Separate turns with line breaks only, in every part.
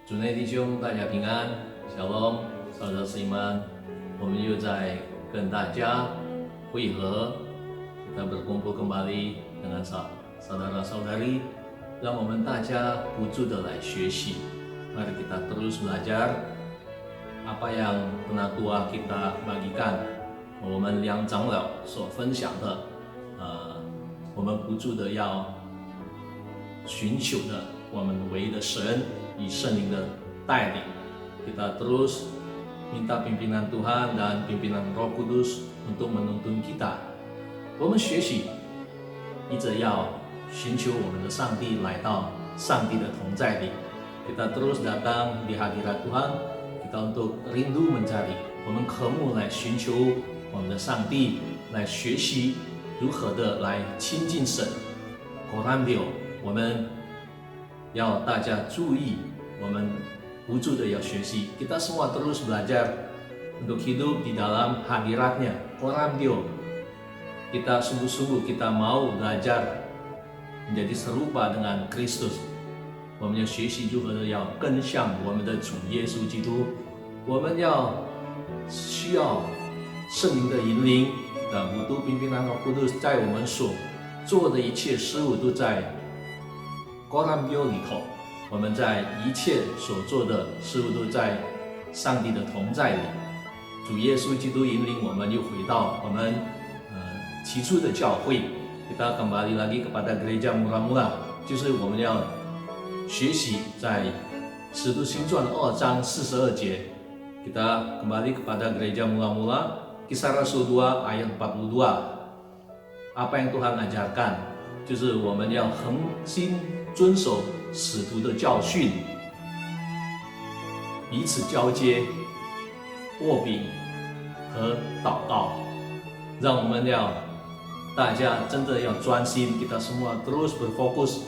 主内弟兄，大家平安，小龙、少德师们，我们又在跟大家会合，kita berkumpul kembali dengan saudara-saudari，让我们大家不住的来学习。Mari kita terus belajar apa yang penatua kita bagikan，我们梁长老所分享的，我们不住的要寻求的我们唯一的神。以圣灵的带领 kita terus minta pimpinan Tuhan dan pimpinan Roh Kudus untuk menuntun kita。我们学习一直要寻求我们的上帝，来到上帝的同在里。kita terus datang di hadirat Tuhan， kita untuk rindu mencari， 我们渴慕来寻求我们的上帝，来学习如何的来亲近神。Koramdio， 我们要大家注意，我们不住的要学习。Kita semua terus belajar untuk hidup di dalam hadiratnya. Koramdio, kita sungguh-sungguh kita mau belajar menjadi serupa dengan Kristus。我们要学习如何的要更像我们的主耶稣基督。我们需要圣灵的引领，dan butuh pimpinan Roh Kudus， 在我们所做的一切事物都在Koramdio里头，我们在一切所做的事物都在上帝的同在里。主耶稣基督引领我们，又回到我们起初的教会。Kita kembali lagi kepada gereja mula-mula， 就是我们要学习在使徒行传2章42节。Kita kembali kepada gereja mula-mula， Kisah Rasul 2 ayat 42。apa yang Tuhan ajarkan， 就是我们要恒心遵守使徒的教训，彼此交接、握饼和祷告，让我们大家真的要专心。Kita semua terus berfokus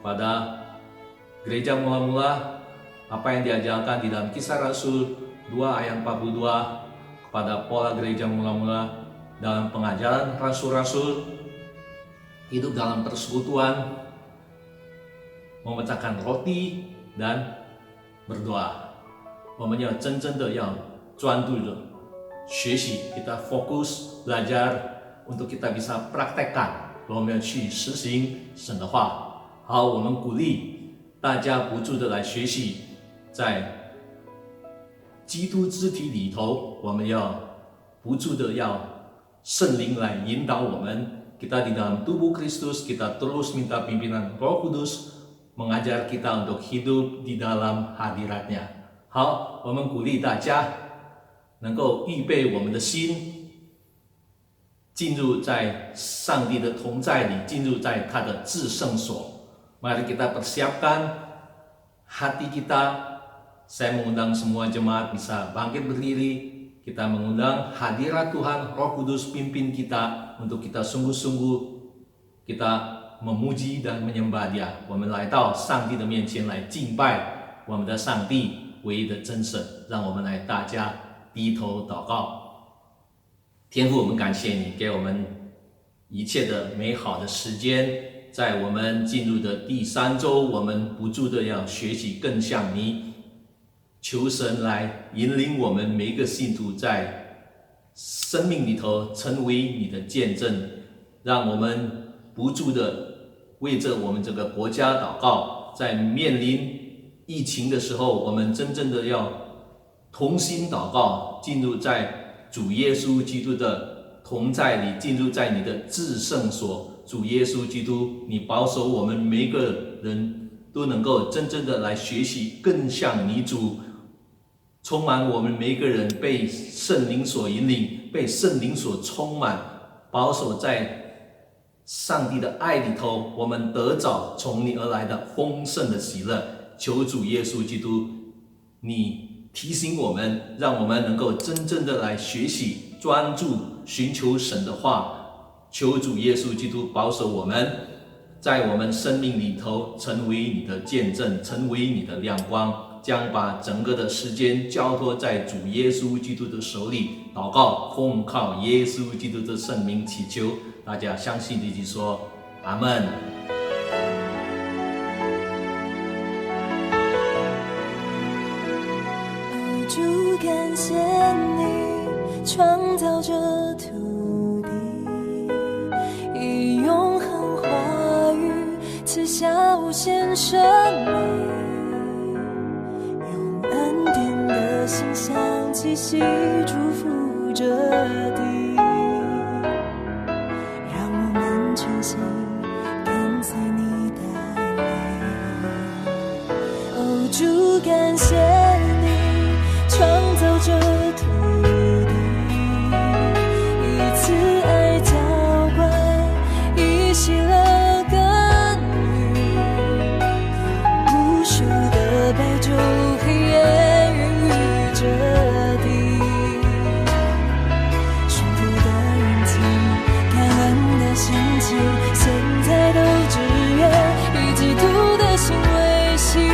pada gereja mula-mula， apa yang diajarkan di dalam Kisah Rasul 2 ayat 42 kepada pola gereja mula-mula dalam pengajaran rasul-rasul, hidup dalam persekutuan, memecahkan roti dan berdoa。我们要真正的要专注的学习 kita fokus belajar untuk kita bisa praktekkan， 我们要去实行神的话。好，我们鼓励大家不住的来学习，在基督肢体里头，我们要不住的要圣灵来引导我们。Kita di dalam tubuh Kristus, kita terus minta pimpinan Roh Kudus mengajar kita untuk hidup di dalam hadiratnya。好，我们鼓励大家能够预备我们的心，进入在上帝的同在里，进入在他的至圣所。Mari kita persiapkan hati kita. Saya mengundang semua jemaat bisa bangkit berdiri. Kita mengundang hadirat Tuhan, Roh Kudus pimpin kita untuk kita sungguh-sungguh kita memuji dan menyembah Dia。我们来到上帝的面前来敬拜我们的上帝，唯一的真神。让我们来大家低头祷告。天父，我们感谢你给我们一切的美好的时间，在我们进入的第3周，我们不住的要学习更像你。求神来引领我们每一个信徒在生命里头成为你的见证，让我们不住的为着我们这个国家祷告。在面临疫情的时候，我们真正的要同心祷告，进入在主耶稣基督的同在里，进入在你的至圣所。主耶稣基督，你保守我们每一个人都能够真正的来学习更像你主，充满我们每一个人被圣灵所引领，被圣灵所充满，保守在上帝的爱里头，我们得着从你而来的丰盛的喜乐。求主耶稣基督，你提醒我们，让我们能够真正的来学习，专注寻求神的话。求主耶稣基督保守我们，在我们生命里头成为你的见证，成为你的亮光，将把整个的时间交托在主耶稣基督的手里。祷告，奉靠耶稣基督的圣名祈求，大家相信的一起说阿们。
感谢你创造这土地，以永恒话语赐下无限生命，用恩典的馨香气息祝福这地，让我们全心跟随你带领。哦，主感谢你创造这土地，以慈爱浇灌，以喜乐耕耘，让无数的白昼黑夜孕育这地，顺服的人情，感恩的心情，现在都只愿以基督的心为心。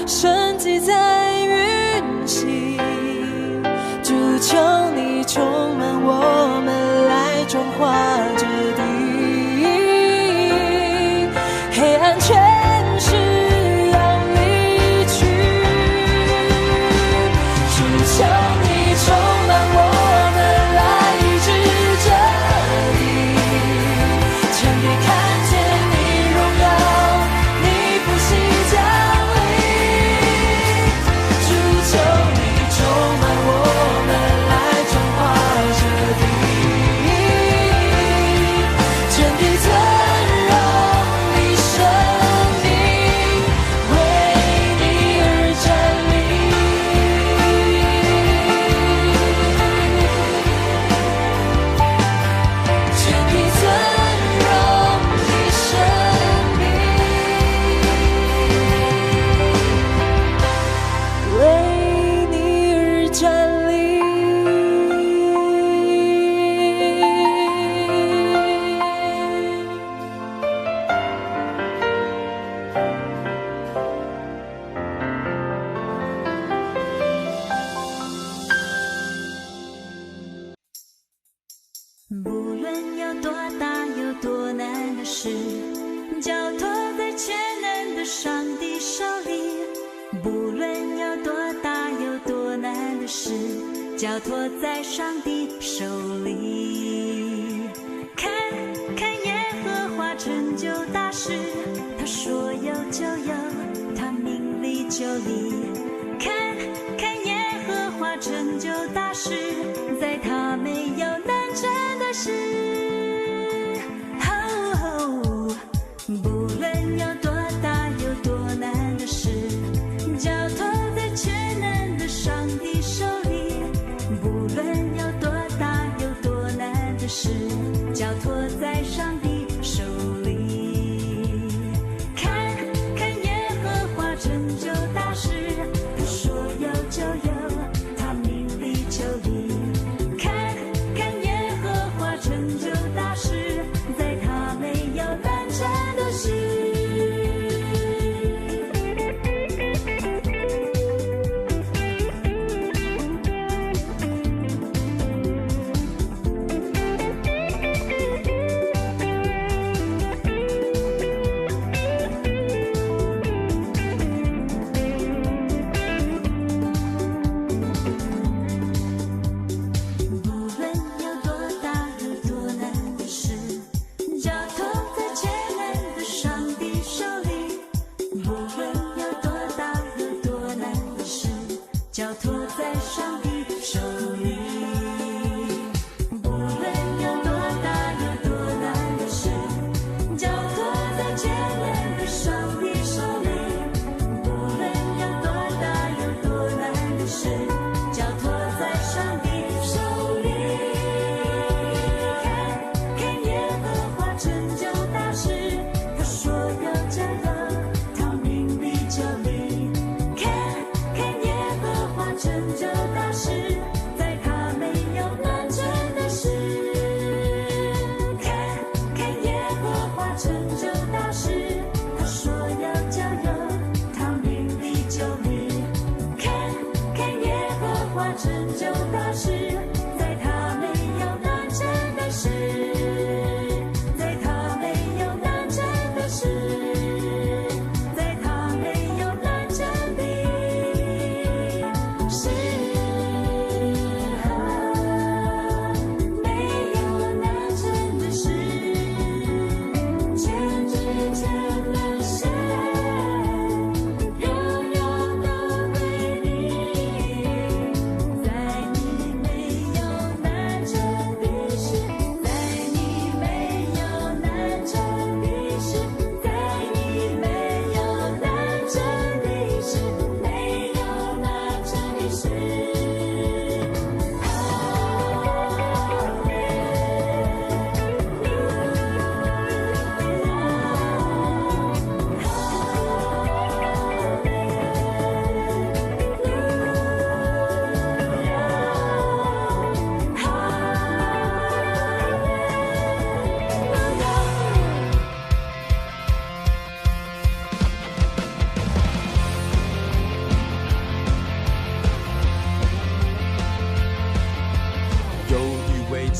神迹在运行，主求你充满我们，来转化这地，黑暗全是要离去，的上帝手里，不论有多大有多难的事，交托在上帝手里。看看耶和华成就大事，他说有就有，他命里就立。看看耶和华成就大事，在他没有难成的事。不论有多大有多难的事，交托在全能的上帝手里。不论有多大有多难的事，交托在上帝手里。看看耶和华成就大事，他说有就有，他命里就立。看看耶和华成就大事，在他没有难成的事。交托在上帝手里。不论有多大有多难的事，交托在全能的上帝手里。不论有多大有多难的事，交托在上帝手里。看看耶和华成就大事，他说有就有，他命里就立。成就大事，在他没有难成的事。看看耶和华成就大事，他说有就有，他命里就立。看看耶和华成就大事，在他没有难成的事，在他没有难成的事，在他没有难成的事。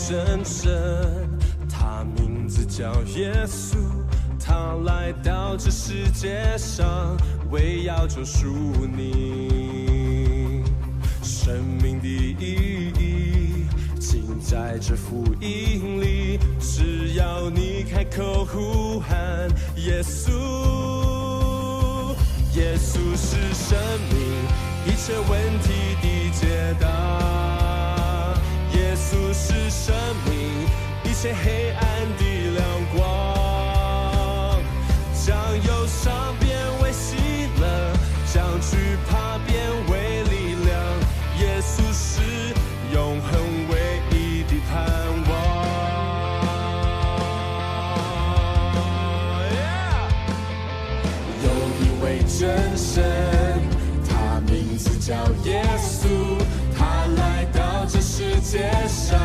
真神，他名字叫耶稣，他来到这世界上，为要救赎你。生命的意义尽在这福音里，只要你开口呼喊耶稣。耶稣是生命一切问题的解答，耶稣是生命一切黑暗的亮光，将忧伤变为喜乐，将惧怕变为力量。耶稣是永恒唯一的盼望。有一位真神，他名字叫耶稣，他来到这世界上，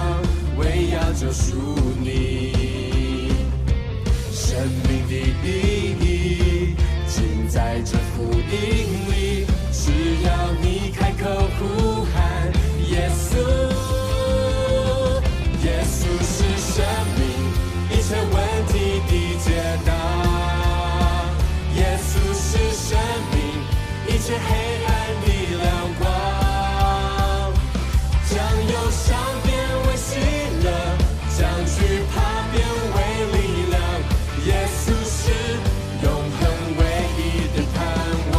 为要救赎你。生命的意义尽在这福音里，只要你开口呼喊耶稣。耶稣是生命一切问题的解答，耶稣是切黑暗的亮光，将忧伤变为喜乐，将惧怕变为力量。耶稣是永恒唯一的盼望。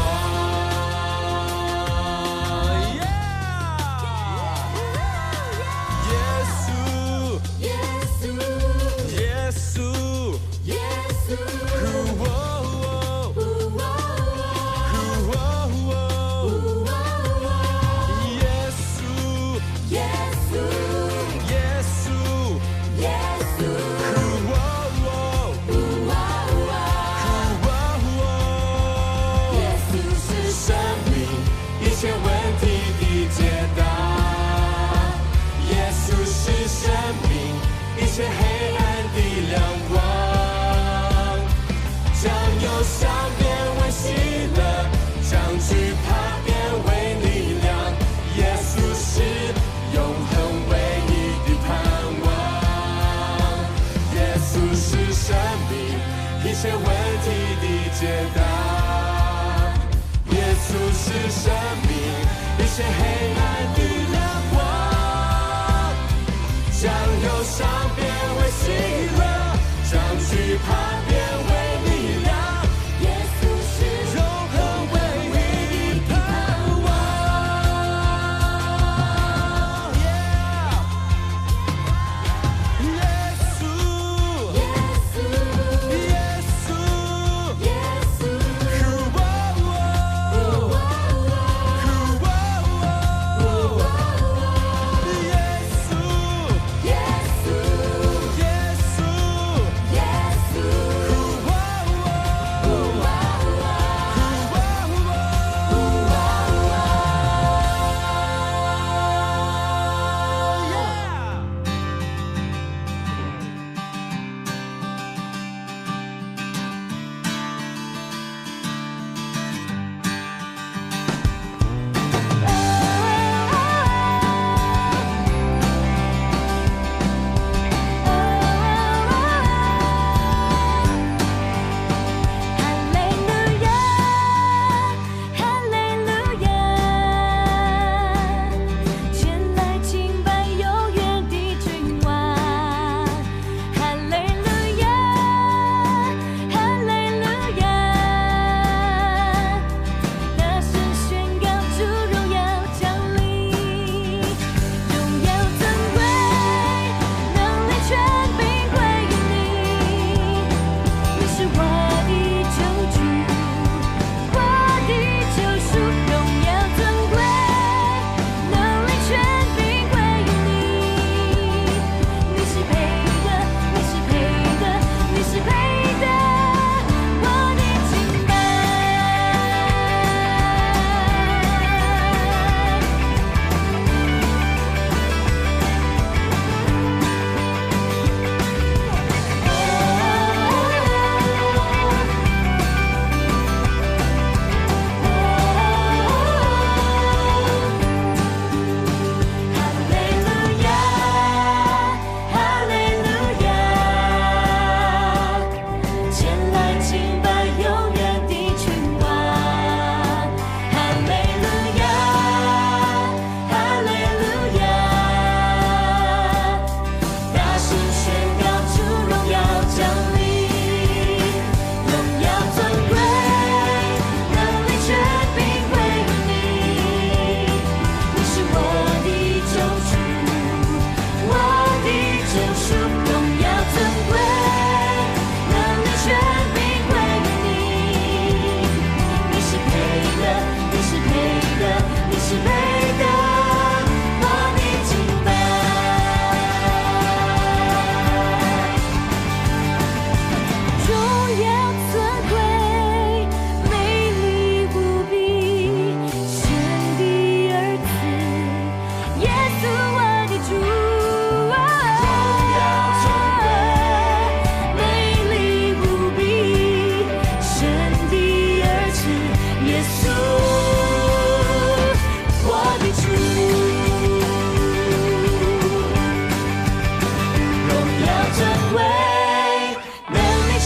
一切问题的解答，耶稣是生命，一切黑暗的亮光，将忧伤变为喜乐，将惧怕变为力量。耶稣是永恒唯一的盼望，耶稣是生命，一切问题的解答。耶稣是生命，一切黑暗的亮光，将忧伤变为喜乐，将惧怕变为力量。耶稣是永恒唯一的盼望。耶稣，耶稣，耶稣，耶稣。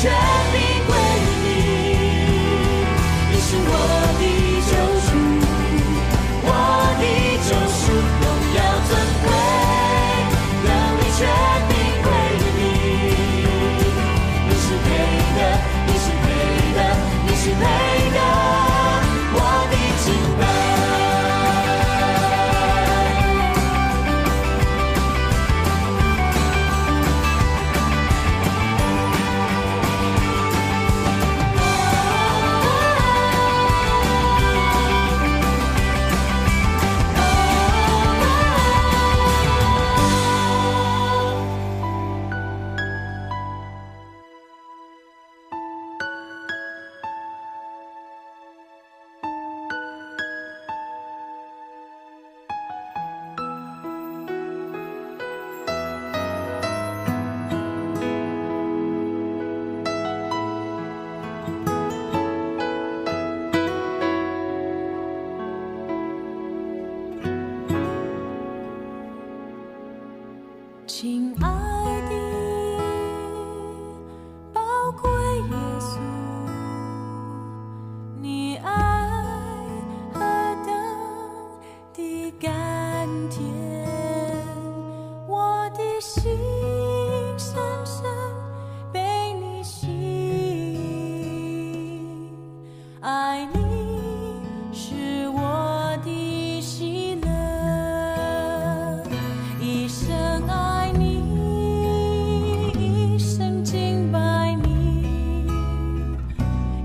全名归你，你是我的救主。
亲爱的宝贵耶稣，你爱何等的甘甜，我的心深深被你吸引，爱你是我的喜乐，一生爱你，一生敬拜你，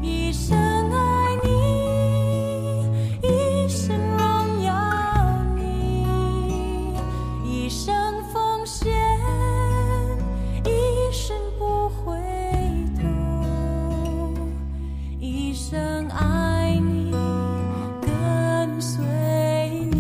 一生爱你，一生荣耀你，一生奉献，一生不回头，一生爱你，跟随你。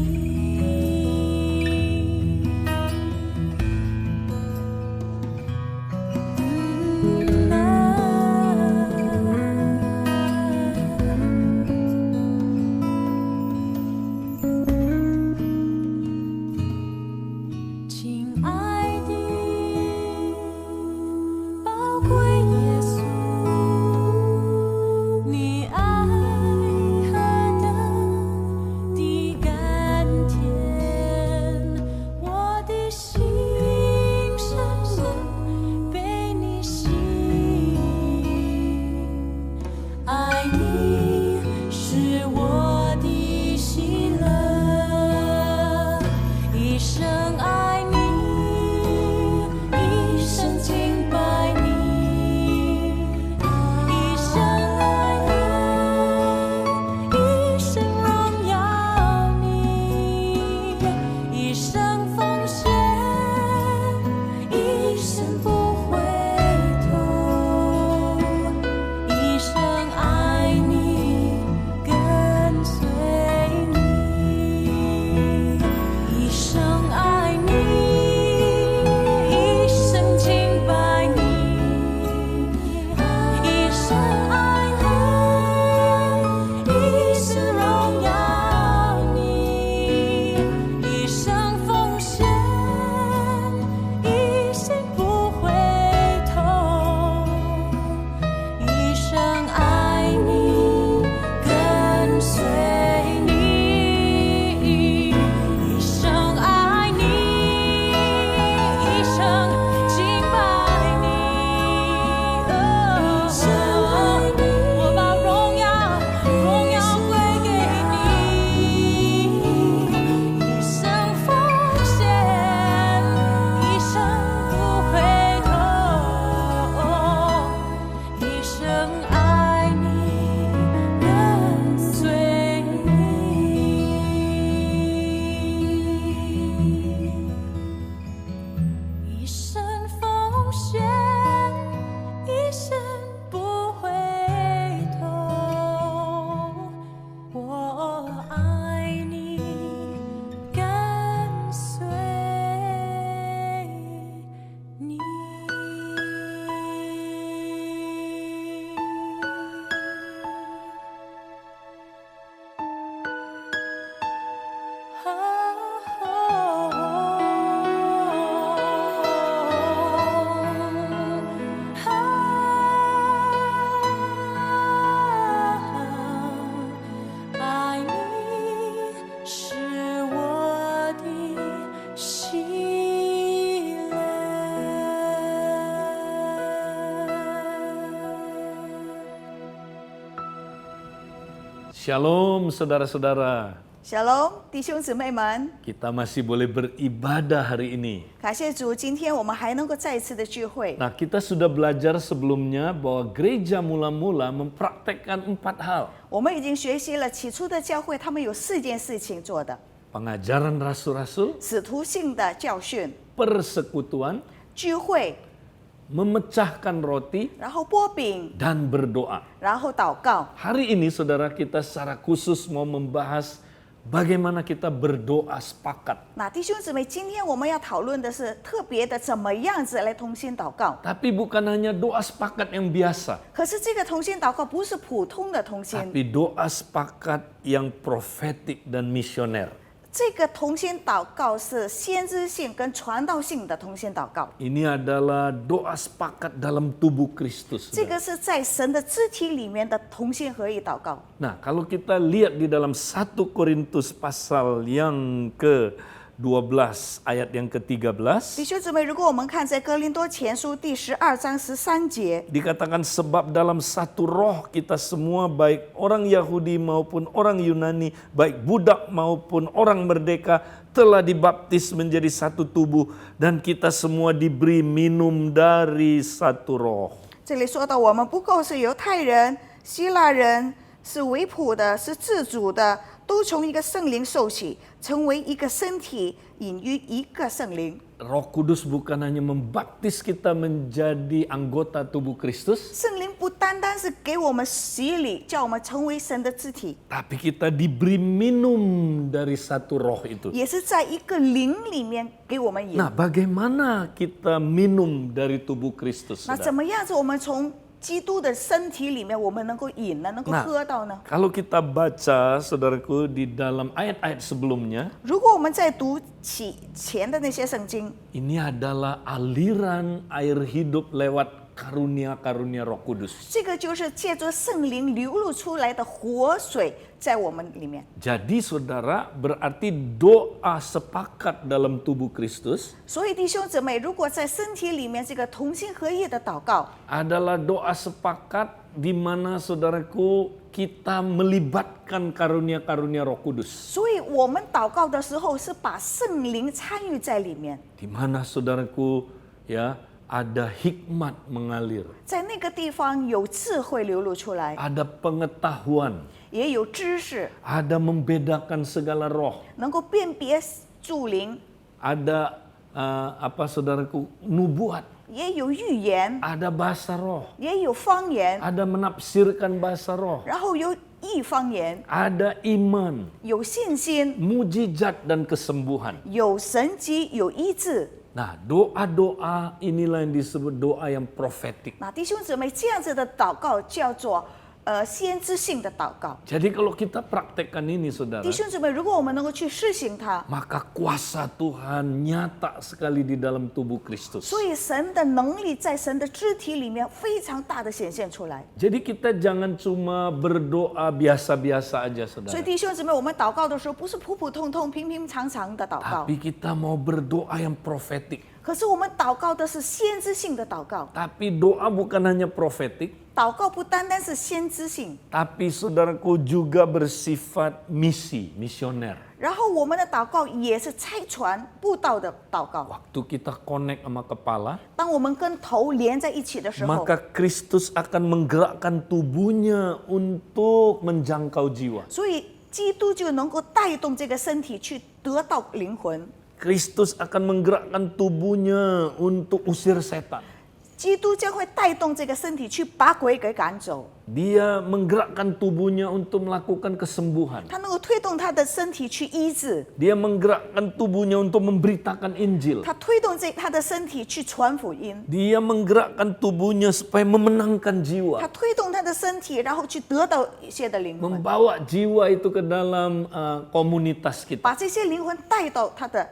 亲爱的宝贵耶稣，你爱何等的甘甜，我的心深深被你吸引，爱你是我的喜乐，一生爱你，一生敬拜你，一生爱你，一生荣耀你，一生奉献，一生不回头，一生爱你，跟随你，一生爱你，一生敬拜你，一生爱你，一生荣耀你，一生奉献，一生不回头，一生爱你，跟随你，一生爱你，一生敬拜你，一生爱你，我把荣耀归给你，一生奉献，一生不回头，一生爱你，跟随你，一生奉献，一生不回头，我爱你，跟随你。爱你是我的喜乐。
Shalom saudara-saudara,
Shalom，弟兄姊妹们，
kita masih boleh beribadah hari ini.
感谢主，今天我们还能够再一次的聚会。
Nah, kita sudah belajar sebelumnya bahwa gereja mula-mula mempraktekkan 4 hal.
我们已经学习了起初的教会，他们有4件事情做的：
Pengajaran rasul-rasul,
使徒性的教训、
persekutuan,
聚会，
memecahkan roti,
然后剥饼，
dan berdoa.
然后祷告。
Hari ini saudara kita secara khusus mau membahas bagaimana kita berdoa sepakat.
那弟兄姊妹，今天我们要讨论的是特别的怎么样子来同心祷告。
Tapi bukan hanya doa sepakat yang biasa,
可是这个同心祷告不是普通的同心，
tapi doa sepakat yang profetik dan misioner.
这个同心祷告是先知性跟传道性的同心祷告，
Ini adalah doa sepakat dalam tubuh Kristus.
这个是在神的肢体里面的同心合意祷告。
Nah, kalau kita lihat di dalam 1 Korintus pasal yang ke-12 ayat yang ke-13,
弟兄姊妹，如果我们看在哥林多前书第12章13节，
dikatakan sebab dalam satu roh kita semua baik orang Yahudi maupun orang Yunani, baik budak maupun orang merdeka telah dibaptis menjadi satu tubuh dan kita semua diberi minum dari satu roh.
这里说到我们不够是犹太人、希腊人，是为仆的，是自主的，都从一个圣灵受洗，成为一个身体，隐于一个圣灵。
Roh Kudus bukan hanya membaptis kita menjadi anggota tubuh Kristus,
圣灵不单单是给我们洗礼，叫我们成为神的肢体，
tapi kita diberi minum dari satu roh itu.
也是在一个灵里面给我们饮。
Nah, bagaimana kita minum dari tubuh Kristus?
那怎么样子我们从基督的身体里面我们能够饮呢？能够喝到呢？
Kalau kita baca, saudaraku, di dalam ayat-ayat sebelumnya,
如果我们在读起前的那些圣经，
ini adalah aliran air hidup lewat karunia-karunia Roh Kudus.
这个就是借着圣灵流露出来的活水在我们里面。
Jadi saudara, berarti doa sepakat dalam tubuh Kristus
所以弟兄姊妹，如果在身体里面这个同心合意的祷告，
adalah doa sepakat di mana saudaraku kita melibatkan karunia-karunia Roh Kudus.
所以我们祷告的时候是把圣灵参与在里面，
Di mana saudaraku ya ada hikmat mengalir,
在那个地方有智慧流露出来，
ada pengetahuan,
也有知识，
ada membedakan segala roh,
能够辨别诸灵，
ada saudaraku nubuat,
也有预言，
ada bahasa roh,
也有方言，
ada menafsirkan bahasa roh,
然后有异方言，
ada iman,
有信心，
mujizat dan kesembuhan.
有神迹，有医治。
Nah, doa-doa inilah yang disebut doa yang profetik.
那弟兄姊妹，这样子的祷告叫做先知性的祷告。
Jadi kalau kita praktekkan ini, saudara,
弟兄姊妹，如果我们能够去施行它，
maka kuasa Tuhan nyata sekali di dalam tubuh Kristus.
所以神的能力在神的肢体里面非常大的显现出来。
Jadi kita jangan cuma berdoa biasa-biasa aja,
所以
saudara.
弟兄姊妹，我们祷告的时候不是普普通通、平平常常的祷告，
Tapi kita mau berdoa yang profetik.
可是我们祷告的是先知性的祷告。
Tapi doa bukan hanya profetik,
祷告不单单是先知性，
tapi saudaraku juga bersifat misi, misioner.
然后我们的祷告也是差传布道的祷告。
Waktu kita connect sama kepala,
当我们跟头连在一起的时候，
maka Kristus akan menggerakkan tubuhnya untuk menjangkau jiwa.
所以基督就能够带动这个身体去得到灵魂。
Kristus akan menggerakkan tubuhnya untuk usir setan.
基督将会带动这个身体去把鬼给赶走，
Dia menggerakkan tubuhnya untuk melakukan kesembuhan.
他能够推动他的身体去医治，
Dia menggerakkan tubuhnya untuk memberitakan Injil.
他推动他的身体去传福音，
Dia menggerakkan tubuhnya supaya memenangkan
他
jiwa.
推动他的身体，然后去得到一些的灵魂，
Membawa jiwa itu ke dalam komunitas kita.
把这些灵魂带到他的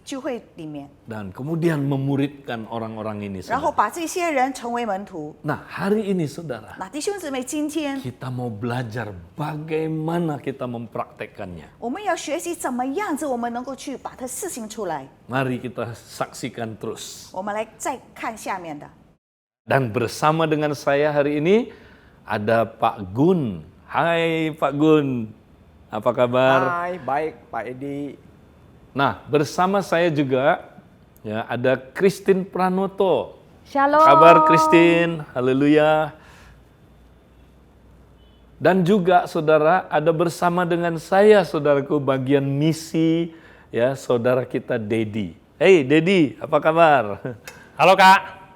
聚会里面，
Dan kemudian memuridkan orang-orang ini.
然后
Saudara.
把这些人成为门徒。
Nah, hari ini saudara,
那弟兄姊妹，今天
kita mau belajar bagaimana kita mempraktekkannya.
我们要学习怎么样子，我们能够去把它实行出来。
Mari kita saksikan terus.
我们来再看下面的。
Dan bersama dengan saya hari ini ada Pak Gun. Hai Pak Gun, apa kabar?
Hai, baik Pak Edi.
Nah, bersama saya juga ya ada Christine Pranoto.
Shalom.
Kabar Christine, haleluya. Dan juga saudara ada bersama dengan saya saudaraku bagian misi ya saudara kita Dedi. Hey Dedi, apa kabar?
Halo Kak.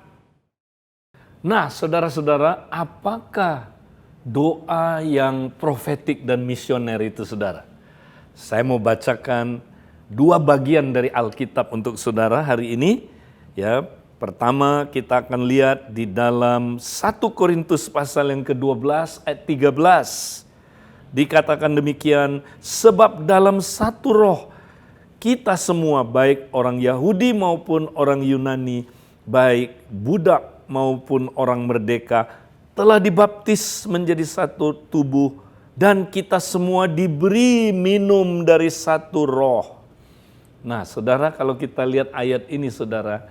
Nah, saudara-saudara, apakah doa yang profetik dan misioner itu, saudara? Saya mau bacakan dua bagian dari Alkitab untuk saudara hari ini. Ya, pertama kita akan lihat di dalam 1 Korintus pasal yang ke-12 ayat 13. dikatakan demikian, sebab dalam satu roh kita semua, baik orang Yahudi maupun orang Yunani, baik budak maupun orang merdeka, telah dibaptis menjadi satu tubuh, dan kita semua diberi minum dari satu roh. Nah, saudara, kalau kita lihat ayat ini, saudara,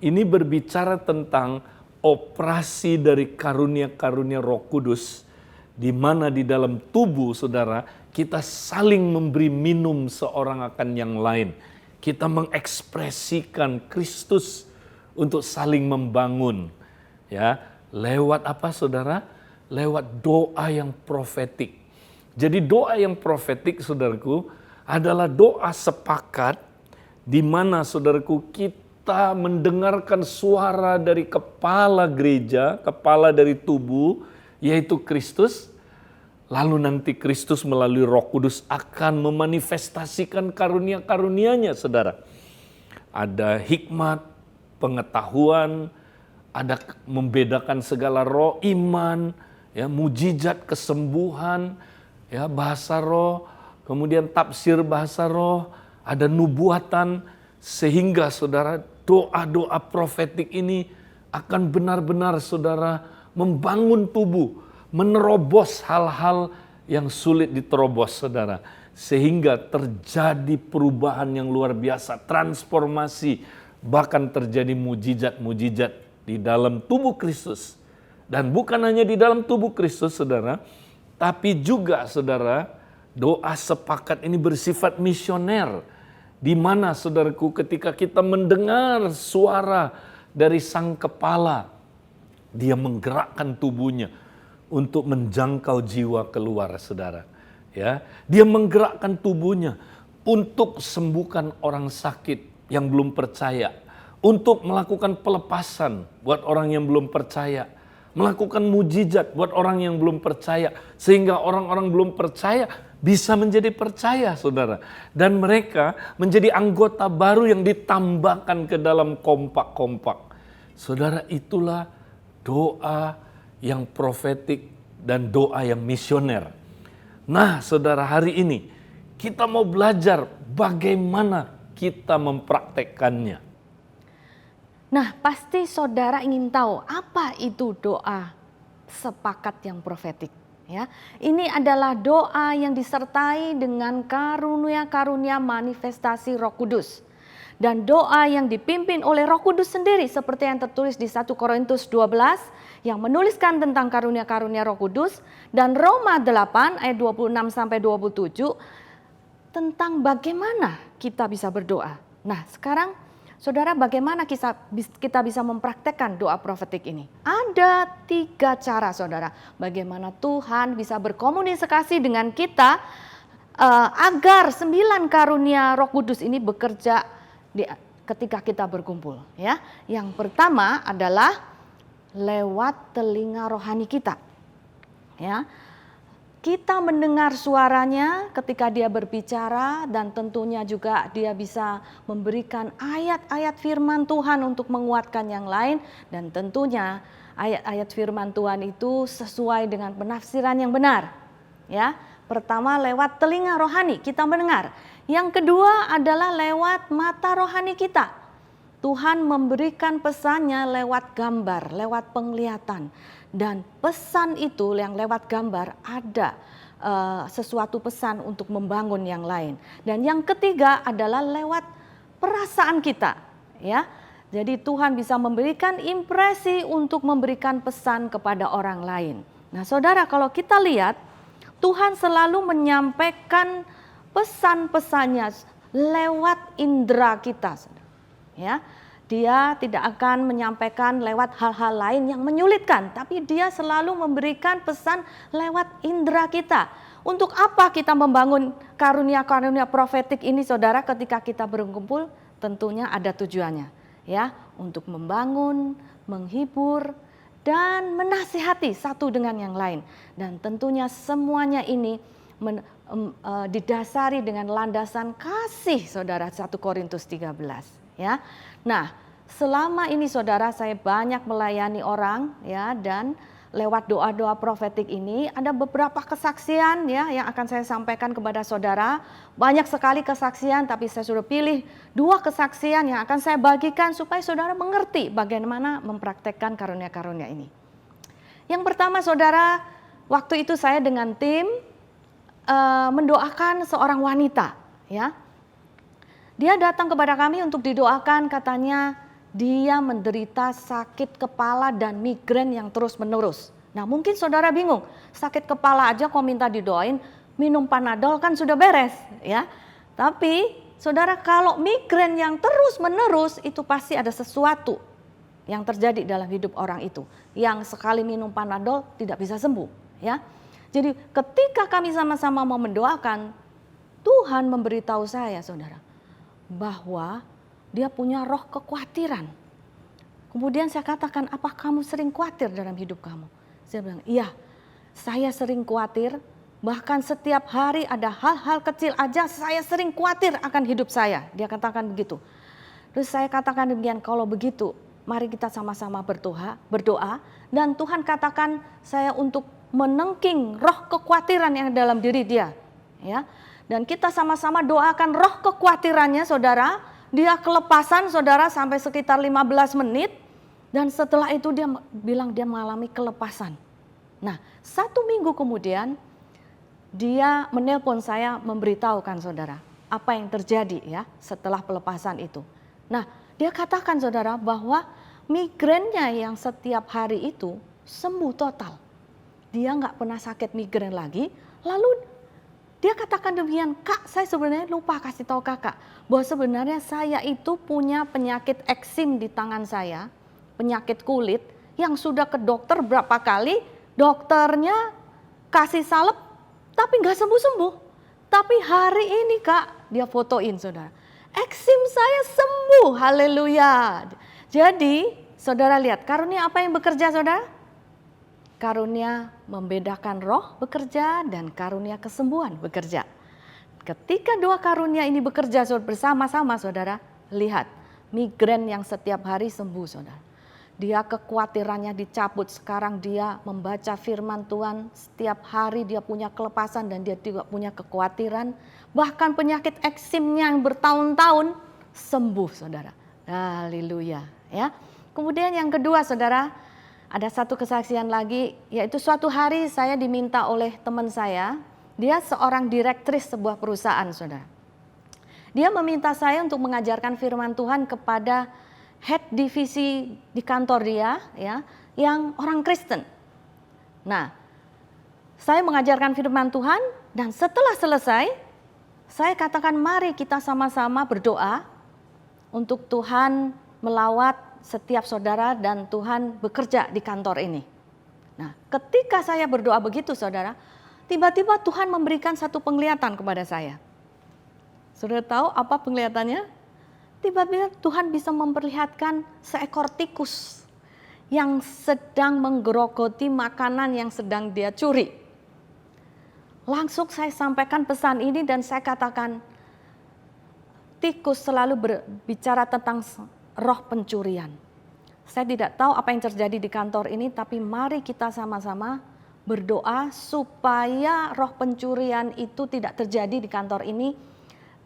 ini berbicara tentang operasi dari karunia-karunia Roh Kudus, di mana di dalam tubuh, saudara, kita saling memberi minum seorang akan yang lain. Kita mengekspresikan Kristus untuk saling membangun. Ya, lewat apa, saudara? Lewat doa yang profetik. Jadi doa yang profetik, saudaraku, adalah doa sepakat di mana, saudaraku, kita mendengarkan suara dari kepala gereja, kepala dari tubuh, yaitu Kristus. Lalu nanti Kristus melalui Roh Kudus akan memanifestasikan karunia-karunia-Nya, saudara. Ada hikmat, pengetahuan, ada membedakan segala roh, iman, ya, mujizat, kesembuhan, ya, bahasa roh, kemudian tafsir bahasa roh, ada nubuatan, sehingga, saudara, doa-doa profetik ini akan benar-benar, saudara, membangun tubuh, menerobos hal-hal yang sulit diterobos, saudara. Sehingga terjadi perubahan yang luar biasa, transformasi, bahkan terjadi mujizat-mujizat di dalam tubuh Kristus. Dan bukan hanya di dalam tubuh Kristus, saudara, tapi juga, saudara, doa sepakat ini bersifat misioner. Di mana, saudaraku, ketika kita mendengar suara dari sang kepala, dia menggerakkan tubuhnya untuk menjangkau jiwa keluar, saudara. Ya, dia menggerakkan tubuhnya untuk sembuhkan orang sakit yang belum percaya, untuk melakukan pelepasan buat orang yang belum percaya, melakukan mujizat buat orang yang belum percaya, sehingga orang-orang belum percaya bisa menjadi percaya, saudara. Dan mereka menjadi anggota baru yang ditambahkan ke dalam kompak-kompak. Saudara, itulah doa yang profetik dan doa yang misioner. Nah, saudara, hari ini kita mau belajar bagaimana kita mempraktekkannya.
Nah, pasti saudara ingin tahu apa itu doa sepakat yang profetik. Ya, ini adalah doa yang disertai dengan karunia-karunia manifestasi Roh Kudus. Dan doa yang dipimpin oleh Roh Kudus sendiri seperti yang tertulis di 1 Korintus 12 yang menuliskan tentang karunia-karunia Roh Kudus, dan Roma 8 ayat 26 sampai 27 tentang bagaimana kita bisa berdoa. Nah, sekarang saudara, bagaimana kita bisa mempraktekkan doa profetik ini? Ada 3 cara, saudara, bagaimana Tuhan bisa berkomunikasi dengan kita agar 9 karunia Roh Kudus ini bekerja ketika kita berkumpul. Ya, yang pertama adalah lewat telinga rohani kita. Ya, kita mendengar suaranya ketika dia berbicara, dan tentunya juga dia bisa memberikan ayat-ayat firman Tuhan untuk menguatkan yang lain, dan tentunya ayat-ayat firman Tuhan itu sesuai dengan penafsiran yang benar. Ya, pertama lewat telinga rohani kita mendengar. Yang kedua adalah lewat mata rohani kita. Tuhan memberikan pesannya lewat gambar, lewat penglihatan. Dan pesan itu yang lewat gambar ada sesuatu pesan untuk membangun yang lain. Dan yang ketiga adalah lewat perasaan kita, ya. Jadi Tuhan bisa memberikan impresi untuk memberikan pesan kepada orang lain. Nah, saudara, kalau kita lihat Tuhan selalu menyampaikan pesan-pesannya lewat indera kita, ya. Dia tidak akan menyampaikan lewat hal-hal lain yang menyulitkan, tapi dia selalu memberikan pesan lewat indera kita. Untuk apa kita membangun karunia-karunia profetik ini, saudara? Ketika kita berkumpul, tentunya ada tujuannya, ya, untuk membangun, menghibur, dan menasihati satu dengan yang lain. Dan tentunya semuanya ini didasari dengan landasan kasih, saudara, 1 Korintus 13, ya. Nah, selama ini, saudara, saya banyak melayani orang, ya, dan lewat doa-doa profetik ini ada beberapa kesaksian ya yang akan saya sampaikan kepada saudara. Banyak sekali kesaksian, tapi saya sudah pilih 2 kesaksian yang akan saya bagikan supaya saudara mengerti bagaimana mempraktekkan karunia-karunia ini. Yang pertama saudara, waktu itu saya dengan tim mendoakan seorang wanita ya. Dia datang kepada kami untuk didoakan, katanya dia menderita sakit kepala dan migrain yang terus-menerus. Nah mungkin saudara bingung, sakit kepala aja kok minta didoain, minum Panadol kan sudah beres ya. Tapi saudara, kalau migrain yang terus-menerus itu pasti ada sesuatu yang terjadi dalam hidup orang itu. Yang sekali minum Panadol tidak bisa sembuh ya. Jadi ketika kami sama-sama mau mendoakan, Tuhan memberitahu saya saudara, bahwa dia punya roh kekhawatiran. Kemudian saya katakan, apa kamu sering khawatir dalam hidup kamu? Saya bilang, iya, saya sering khawatir, bahkan setiap hari ada hal-hal kecil aja saya sering khawatir akan hidup saya. Dia katakan begitu. Terus saya katakan demikian, kalau begitu mari kita sama-sama berdoa dan Tuhan katakan saya untuk menengking roh kekhawatiran yang dalam diri dia. Ya. Dan kita sama-sama doakan roh kekhawatirannya saudara, dia kelepasan saudara sampai sekitar 15 menit. Dan setelah itu dia bilang dia mengalami kelepasan. Nah 1 minggu kemudian dia menelpon saya memberitahukan saudara apa yang terjadi ya setelah pelepasan itu. Nah dia katakan saudara bahwa migrainnya yang setiap hari itu sembuh total. Dia nggak pernah sakit migrain lagi. Lalu dia katakan demikian, Kak, saya sebenarnya lupa kasih tahu kakak bahwa sebenarnya saya itu punya penyakit eksim di tangan saya, penyakit kulit yang sudah ke dokter berapa kali, dokternya kasih salep tapi nggak sembuh-sembuh. Tapi hari ini Kak, dia fotoin saudara, eksim saya sembuh, haleluya. Jadi saudara lihat karunia apa yang bekerja saudara? Karunia membedakan roh bekerja dan karunia kesembuhan bekerja. Ketika 2 karunia ini bekerja bersama-sama saudara, lihat migrain yang setiap hari sembuh saudara. Dia kekhawatirannya dicabut, sekarang dia membaca firman Tuhan, setiap hari dia punya kelepasan dan dia juga punya kekhawatiran. Bahkan penyakit eksimnya yang bertahun-tahun sembuh saudara. Haleluya ya. Kemudian yang kedua saudara, ada satu kesaksian lagi, yaitu suatu hari saya diminta oleh teman saya, dia seorang direktris sebuah perusahaan saudara. Dia meminta saya untuk mengajarkan firman Tuhan kepada head divisi di kantor dia ya, yang orang Kristen. Nah, saya mengajarkan firman Tuhan dan setelah selesai, saya katakan mari kita sama-sama berdoa untuk Tuhan melawat setiap saudara dan Tuhan bekerja di kantor ini. Nah, ketika saya berdoa begitu saudara, tiba-tiba Tuhan memberikan satu penglihatan kepada saya. Saudara tahu apa penglihatannya? Tiba-tiba Tuhan bisa memperlihatkan seekor tikus yang sedang menggerogoti makanan yang sedang dia curi. Langsung saya sampaikan pesan ini dan saya katakan, tikus selalu berbicara tentang roh pencurian. Saya tidak tahu apa yang terjadi di kantor ini, tapi mari kita sama-sama berdoa supaya roh pencurian itu tidak terjadi di kantor ini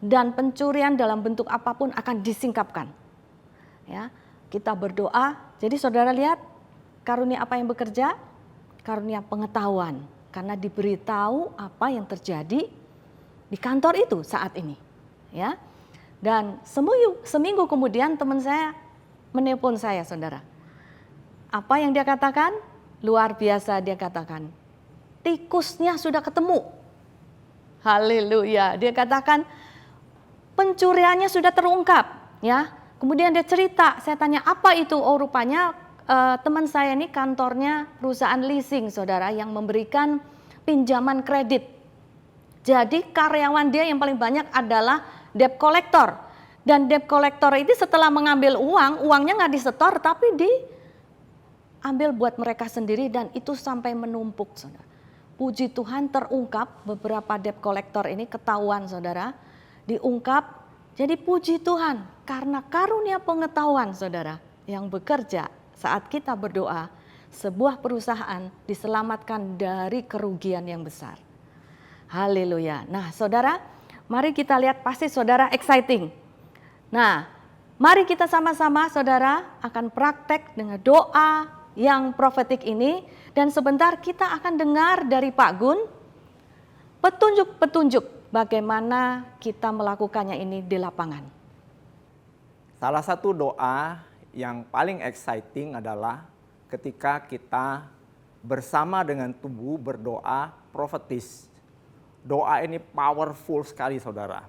dan pencurian dalam bentuk apapun akan disingkapkan. Ya, kita berdoa. Jadi saudara lihat karunia apa yang bekerja? Karunia pengetahuan, karena diberitahu apa yang terjadi di kantor itu saat ini. Ya. Dan seminggu kemudian teman saya menelpon saya saudara. Apa yang dia katakan? Luar biasa dia katakan. Tikusnya sudah ketemu. Haleluya. Dia katakan pencuriannya sudah terungkap. Ya. Kemudian dia cerita, saya tanya apa itu? Oh rupanya teman saya ini kantornya perusahaan leasing saudara yang memberikan pinjaman kredit. Jadi karyawan dia yang paling banyak adalah debt collector. Dan debt collector itu setelah mengambil uang, uangnya nggak disetor tapi diambil buat mereka sendiri dan itu sampai menumpuk saudara. Puji Tuhan terungkap beberapa debt collector ini ketahuan saudara. Diungkap, jadi puji Tuhan karena karunia pengetahuan saudara yang bekerja saat kita berdoa. sebuah perusahaan diselamatkan dari kerugian yang besar. Haleluya. Nah, saudara, mari kita lihat, pasti saudara exciting. Nah, mari kita sama-sama saudara akan praktek dengan doa yang profetik ini. Dan sebentar kita akan dengar dari Pak Gun petunjuk-petunjuk bagaimana kita melakukannya ini di lapangan.
Salah satu doa yang paling exciting adalah ketika kita bersama dengan tubuh berdoa profetis. Doa ini powerful sekali saudara.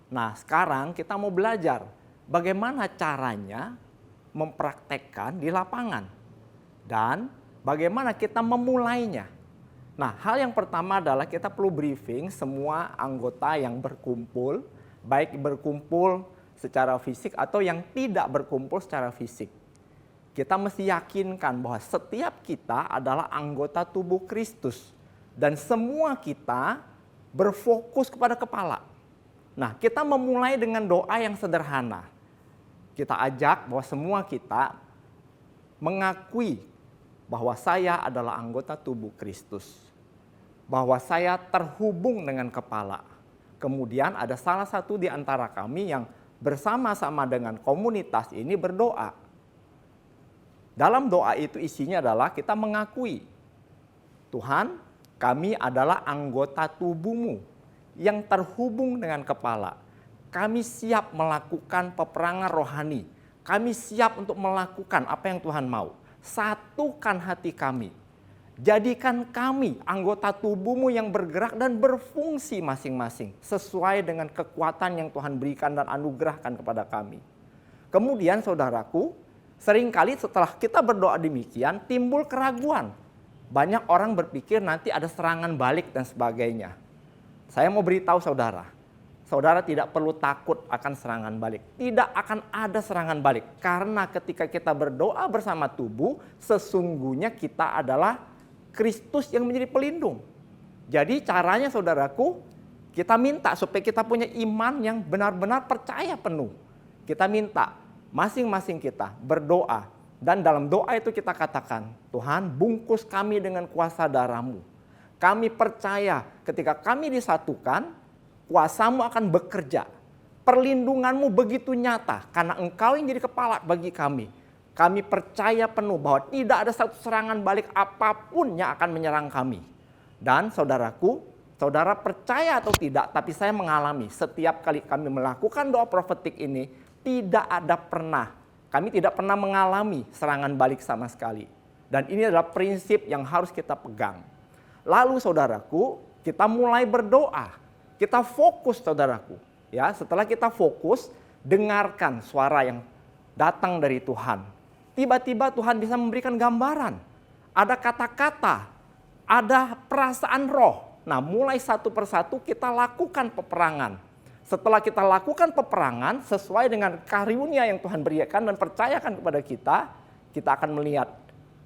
Nah sekarang kita mau belajar bagaimana caranya mempraktekkan di lapangan. Dan bagaimana kita memulainya. Nah hal yang pertama adalah kita perlu briefing semua anggota yang berkumpul. Baik berkumpul secara fisik atau yang tidak berkumpul secara fisik. Kita mesti yakinkan bahwa setiap kita adalah anggota tubuh Kristus. Dan semua kita berfokus kepada kepala. Nah kita memulai dengan doa yang sederhana. Kita ajak bahwa semua kita mengakui bahwa saya adalah anggota tubuh Kristus. Bahwa saya terhubung dengan kepala. Kemudian ada salah satu di antara kami yang bersama-sama dengan komunitas ini berdoa. Dalam doa itu isinya adalah kita mengakui, Tuhan, kami adalah anggota tubuh-Mu yang terhubung dengan kepala. Kami siap melakukan peperangan rohani. Kami siap untuk melakukan apa yang Tuhan mau. Satukan hati kami. Jadikan kami anggota tubuh-Mu yang bergerak dan berfungsi masing-masing. Sesuai dengan kekuatan yang Tuhan berikan dan anugerahkan kepada kami. Kemudian saudaraku, seringkali setelah kita berdoa demikian timbul keraguan. Banyak orang berpikir nanti ada serangan balik dan sebagainya. Saya mau beritahu saudara. Saudara tidak perlu takut akan serangan balik. Tidak akan ada serangan balik. Karena ketika kita berdoa bersama tubuh, sesungguhnya kita adalah Kristus yang menjadi pelindung. Jadi caranya saudaraku, kita minta supaya kita punya iman yang benar-benar percaya penuh. Kita minta masing-masing kita berdoa. Dan dalam doa itu kita katakan, Tuhan bungkus kami dengan kuasa darah-Mu. Kami percaya ketika kami disatukan, kuasa-Mu akan bekerja. Perlindungan-Mu begitu nyata karena Engkau yang jadi kepala bagi kami. Kami percaya penuh bahwa tidak ada satu serangan balik apapun yang akan menyerang kami. Dan saudaraku, saudara percaya atau tidak, tapi saya mengalami setiap kali kami melakukan doa profetik ini, kami tidak pernah mengalami serangan balik sama sekali. Dan ini adalah prinsip yang harus kita pegang. Lalu saudaraku, kita mulai berdoa. Kita fokus saudaraku. Ya, setelah kita fokus, dengarkan suara yang datang dari Tuhan. Tiba-tiba Tuhan bisa memberikan gambaran. Ada kata-kata, ada perasaan roh. Nah, mulai satu persatu kita lakukan peperangan. Setelah kita lakukan peperangan sesuai dengan karunia yang Tuhan berikan dan percayakan kepada kita akan melihat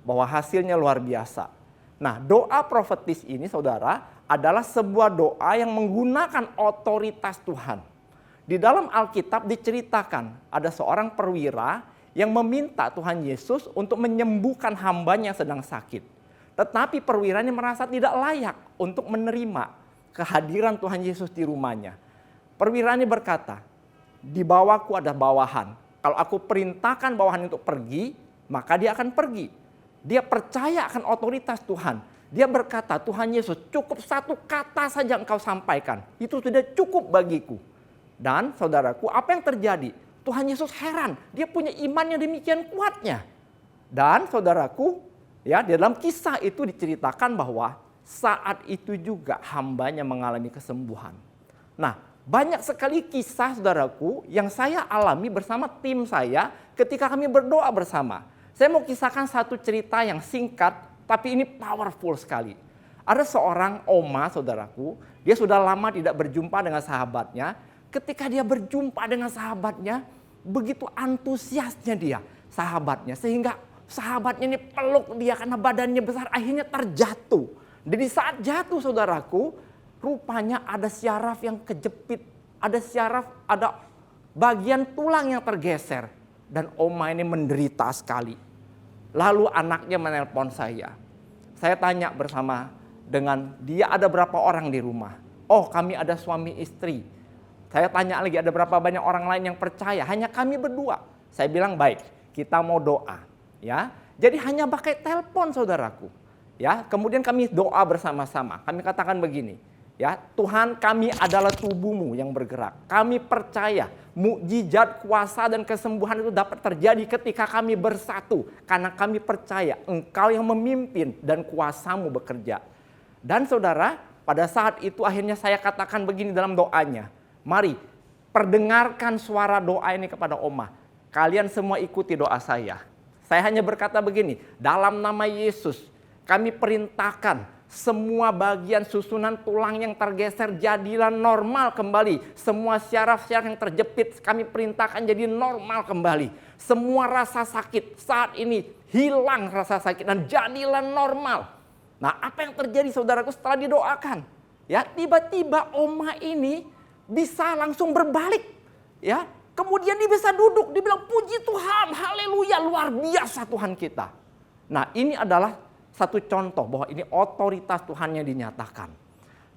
bahwa hasilnya luar biasa. Nah, doa profetis ini saudara adalah sebuah doa yang menggunakan otoritas Tuhan. Di dalam Alkitab diceritakan ada seorang perwira yang meminta Tuhan Yesus untuk menyembuhkan hambanya yang sedang sakit. Tetapi perwira ini merasa tidak layak untuk menerima kehadiran Tuhan Yesus di rumahnya. Perwira ini berkata, di bawahku ada bawahan. Kalau aku perintahkan bawahan untuk pergi, maka dia akan pergi. Dia percaya akan otoritas Tuhan. Dia berkata, Tuhan Yesus cukup satu kata saja Engkau sampaikan. Itu sudah cukup bagiku. Dan saudaraku, apa yang terjadi? Tuhan Yesus heran. Dia punya iman yang demikian kuatnya. Dan saudaraku, ya di dalam kisah itu diceritakan bahwa saat itu juga hambanya mengalami kesembuhan. Nah, banyak sekali kisah saudaraku yang saya alami bersama tim saya ketika kami berdoa bersama. Saya mau kisahkan satu cerita yang singkat, tapi ini powerful sekali. Ada seorang oma saudaraku, dia sudah lama tidak berjumpa dengan sahabatnya. Ketika dia berjumpa dengan sahabatnya, begitu antusiasnya dia sahabatnya. Sehingga sahabatnya ini peluk dia karena badannya besar, akhirnya terjatuh. Jadi saat jatuh saudaraku, rupanya ada syaraf yang kejepit. Ada bagian tulang yang tergeser. Dan oma ini menderita sekali. Lalu anaknya menelpon saya. Saya tanya bersama dengan dia, ada berapa orang di rumah? Oh, kami ada suami istri. Saya tanya lagi, ada berapa banyak orang lain yang percaya? Hanya kami berdua. Saya bilang, baik, kita mau doa. Ya, jadi hanya pakai telepon, saudaraku. Ya, kemudian kami doa bersama-sama. Kami katakan begini, ya, Tuhan, kami adalah tubuhmu yang bergerak. Kami percaya mukjizat, kuasa dan kesembuhan itu dapat terjadi ketika kami bersatu. Karena kami percaya Engkau yang memimpin dan kuasamu bekerja. Dan saudara, pada saat itu akhirnya saya katakan begini dalam doanya. Mari, perdengarkan suara doa ini kepada Oma. Kalian semua ikuti doa saya. Saya hanya berkata begini, dalam nama Yesus, kami perintahkan semua bagian susunan tulang yang tergeser jadilah normal kembali. Semua syaraf-syaraf yang terjepit kami perintahkan jadi normal kembali. Semua rasa sakit saat ini hilang rasa sakit dan jadilah normal. Nah, apa yang terjadi saudaraku setelah didoakan? Ya, tiba-tiba Oma ini bisa langsung berbalik. Ya, kemudian dia bisa duduk, dia bilang puji Tuhan, haleluya, luar biasa Tuhan kita. Nah, ini adalah satu contoh bahwa ini otoritas Tuhan yang dinyatakan.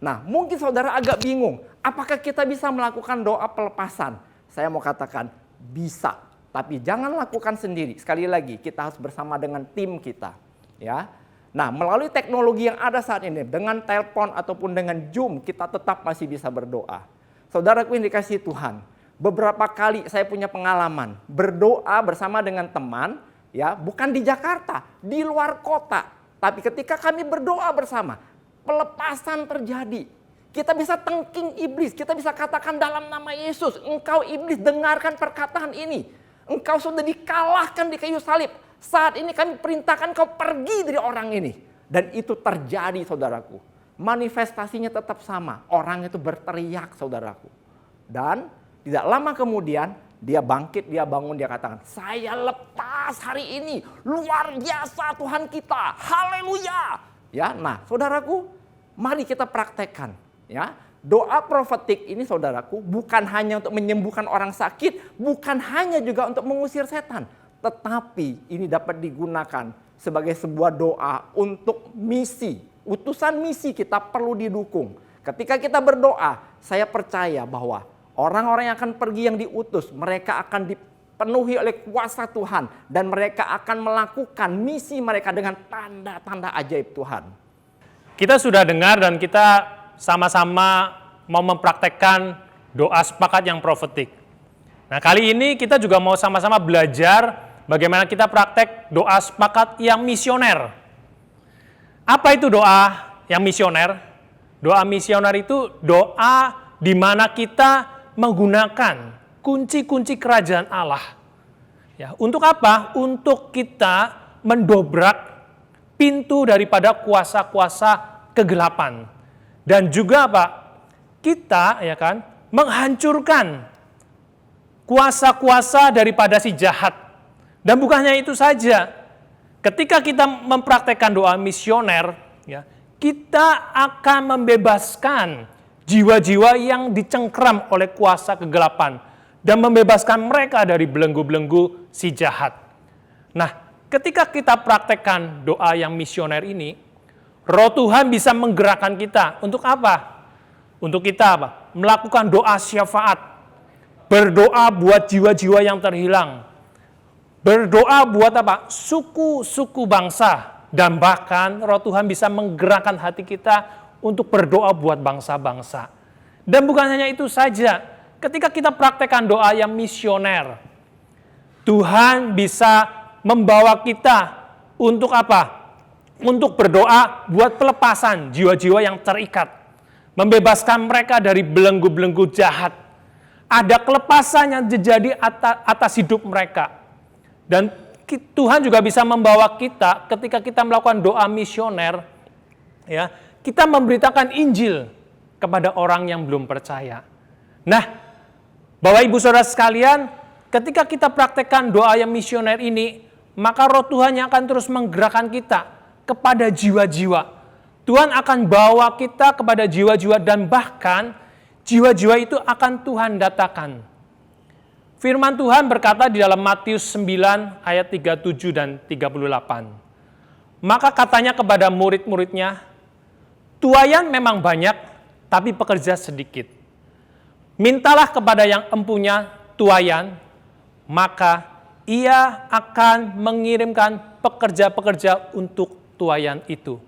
Nah, mungkin saudara agak bingung, apakah kita bisa melakukan doa pelepasan? Saya mau katakan bisa, tapi jangan lakukan sendiri. Sekali lagi, kita harus bersama dengan tim kita, ya. Nah, melalui teknologi yang ada saat ini, dengan telepon ataupun dengan Zoom, kita tetap masih bisa berdoa. Saudaraku yang dikasihi Tuhan, beberapa kali saya punya pengalaman berdoa bersama dengan teman, ya, bukan di Jakarta, di luar kota. Tapi ketika kami berdoa bersama, pelepasan terjadi. Kita bisa tengking iblis, kita bisa katakan dalam nama Yesus, engkau iblis dengarkan perkataan ini. Engkau sudah dikalahkan di kayu salib. Saat ini kami perintahkan kau pergi dari orang ini. Dan itu terjadi saudaraku. Manifestasinya tetap sama. Orang itu berteriak saudaraku. Dan tidak lama kemudian dia bangkit, dia bangun, dia katakan, saya lepas hari ini. Luar biasa Tuhan kita. Haleluya. Ya, nah saudaraku, mari kita praktekkan. Ya, doa profetik ini saudaraku bukan hanya untuk menyembuhkan orang sakit, bukan hanya juga untuk mengusir setan, tetapi ini dapat digunakan sebagai sebuah doa untuk misi. Utusan misi kita perlu didukung. Ketika kita berdoa, saya percaya bahwa orang-orang yang akan pergi yang diutus, mereka akan dipenuhi oleh kuasa Tuhan dan mereka akan melakukan misi mereka dengan tanda-tanda ajaib Tuhan.
Kita sudah dengar dan kita sama-sama mau mempraktekkan doa sepakat yang profetik. Nah, kali ini kita juga mau sama-sama belajar bagaimana kita praktek doa sepakat yang misioner. Apa itu doa yang misioner? Doa misioner itu doa di mana kita menggunakan kunci-kunci kerajaan Allah. Ya, untuk apa? Untuk kita mendobrak pintu daripada kuasa-kuasa kegelapan. Dan juga apa? Kita ya kan menghancurkan kuasa-kuasa daripada si jahat. Dan bukan hanya itu saja. Ketika kita mempraktekkan doa misioner, ya, kita akan membebaskan jiwa-jiwa yang dicengkram oleh kuasa kegelapan dan membebaskan mereka dari belenggu-belenggu si jahat. Nah, ketika kita praktekkan doa yang misioner ini, Roh Tuhan bisa menggerakkan kita. Untuk apa? Untuk kita apa? Melakukan doa syafaat. Berdoa buat jiwa-jiwa yang terhilang. Berdoa buat apa? Suku-suku bangsa. Dan bahkan Roh Tuhan bisa menggerakkan hati kita untuk berdoa buat bangsa-bangsa. Dan bukan hanya itu saja. Ketika kita praktekkan doa yang misioner, Tuhan bisa membawa kita untuk apa? Untuk berdoa buat pelepasan jiwa-jiwa yang terikat. Membebaskan mereka dari belenggu-belenggu jahat. Ada kelepasan yang terjadi atas hidup mereka. Dan Tuhan juga bisa membawa kita ketika kita melakukan doa misioner, ya, kita memberitakan Injil kepada orang yang belum percaya. Nah, Bapak Ibu Saudara sekalian, ketika kita praktekkan doa yang misioner ini, maka Roh Tuhan yang akan terus menggerakkan kita kepada jiwa-jiwa. Tuhan akan bawa kita kepada jiwa-jiwa dan bahkan jiwa-jiwa itu akan Tuhan datangkan. Firman Tuhan berkata di dalam Matius 9 ayat 37 dan 38. Maka katanya kepada murid-muridnya, tuaian memang banyak, tapi pekerja sedikit. Mintalah kepada yang empunya tuaian, maka ia akan mengirimkan pekerja-pekerja untuk tuaian itu.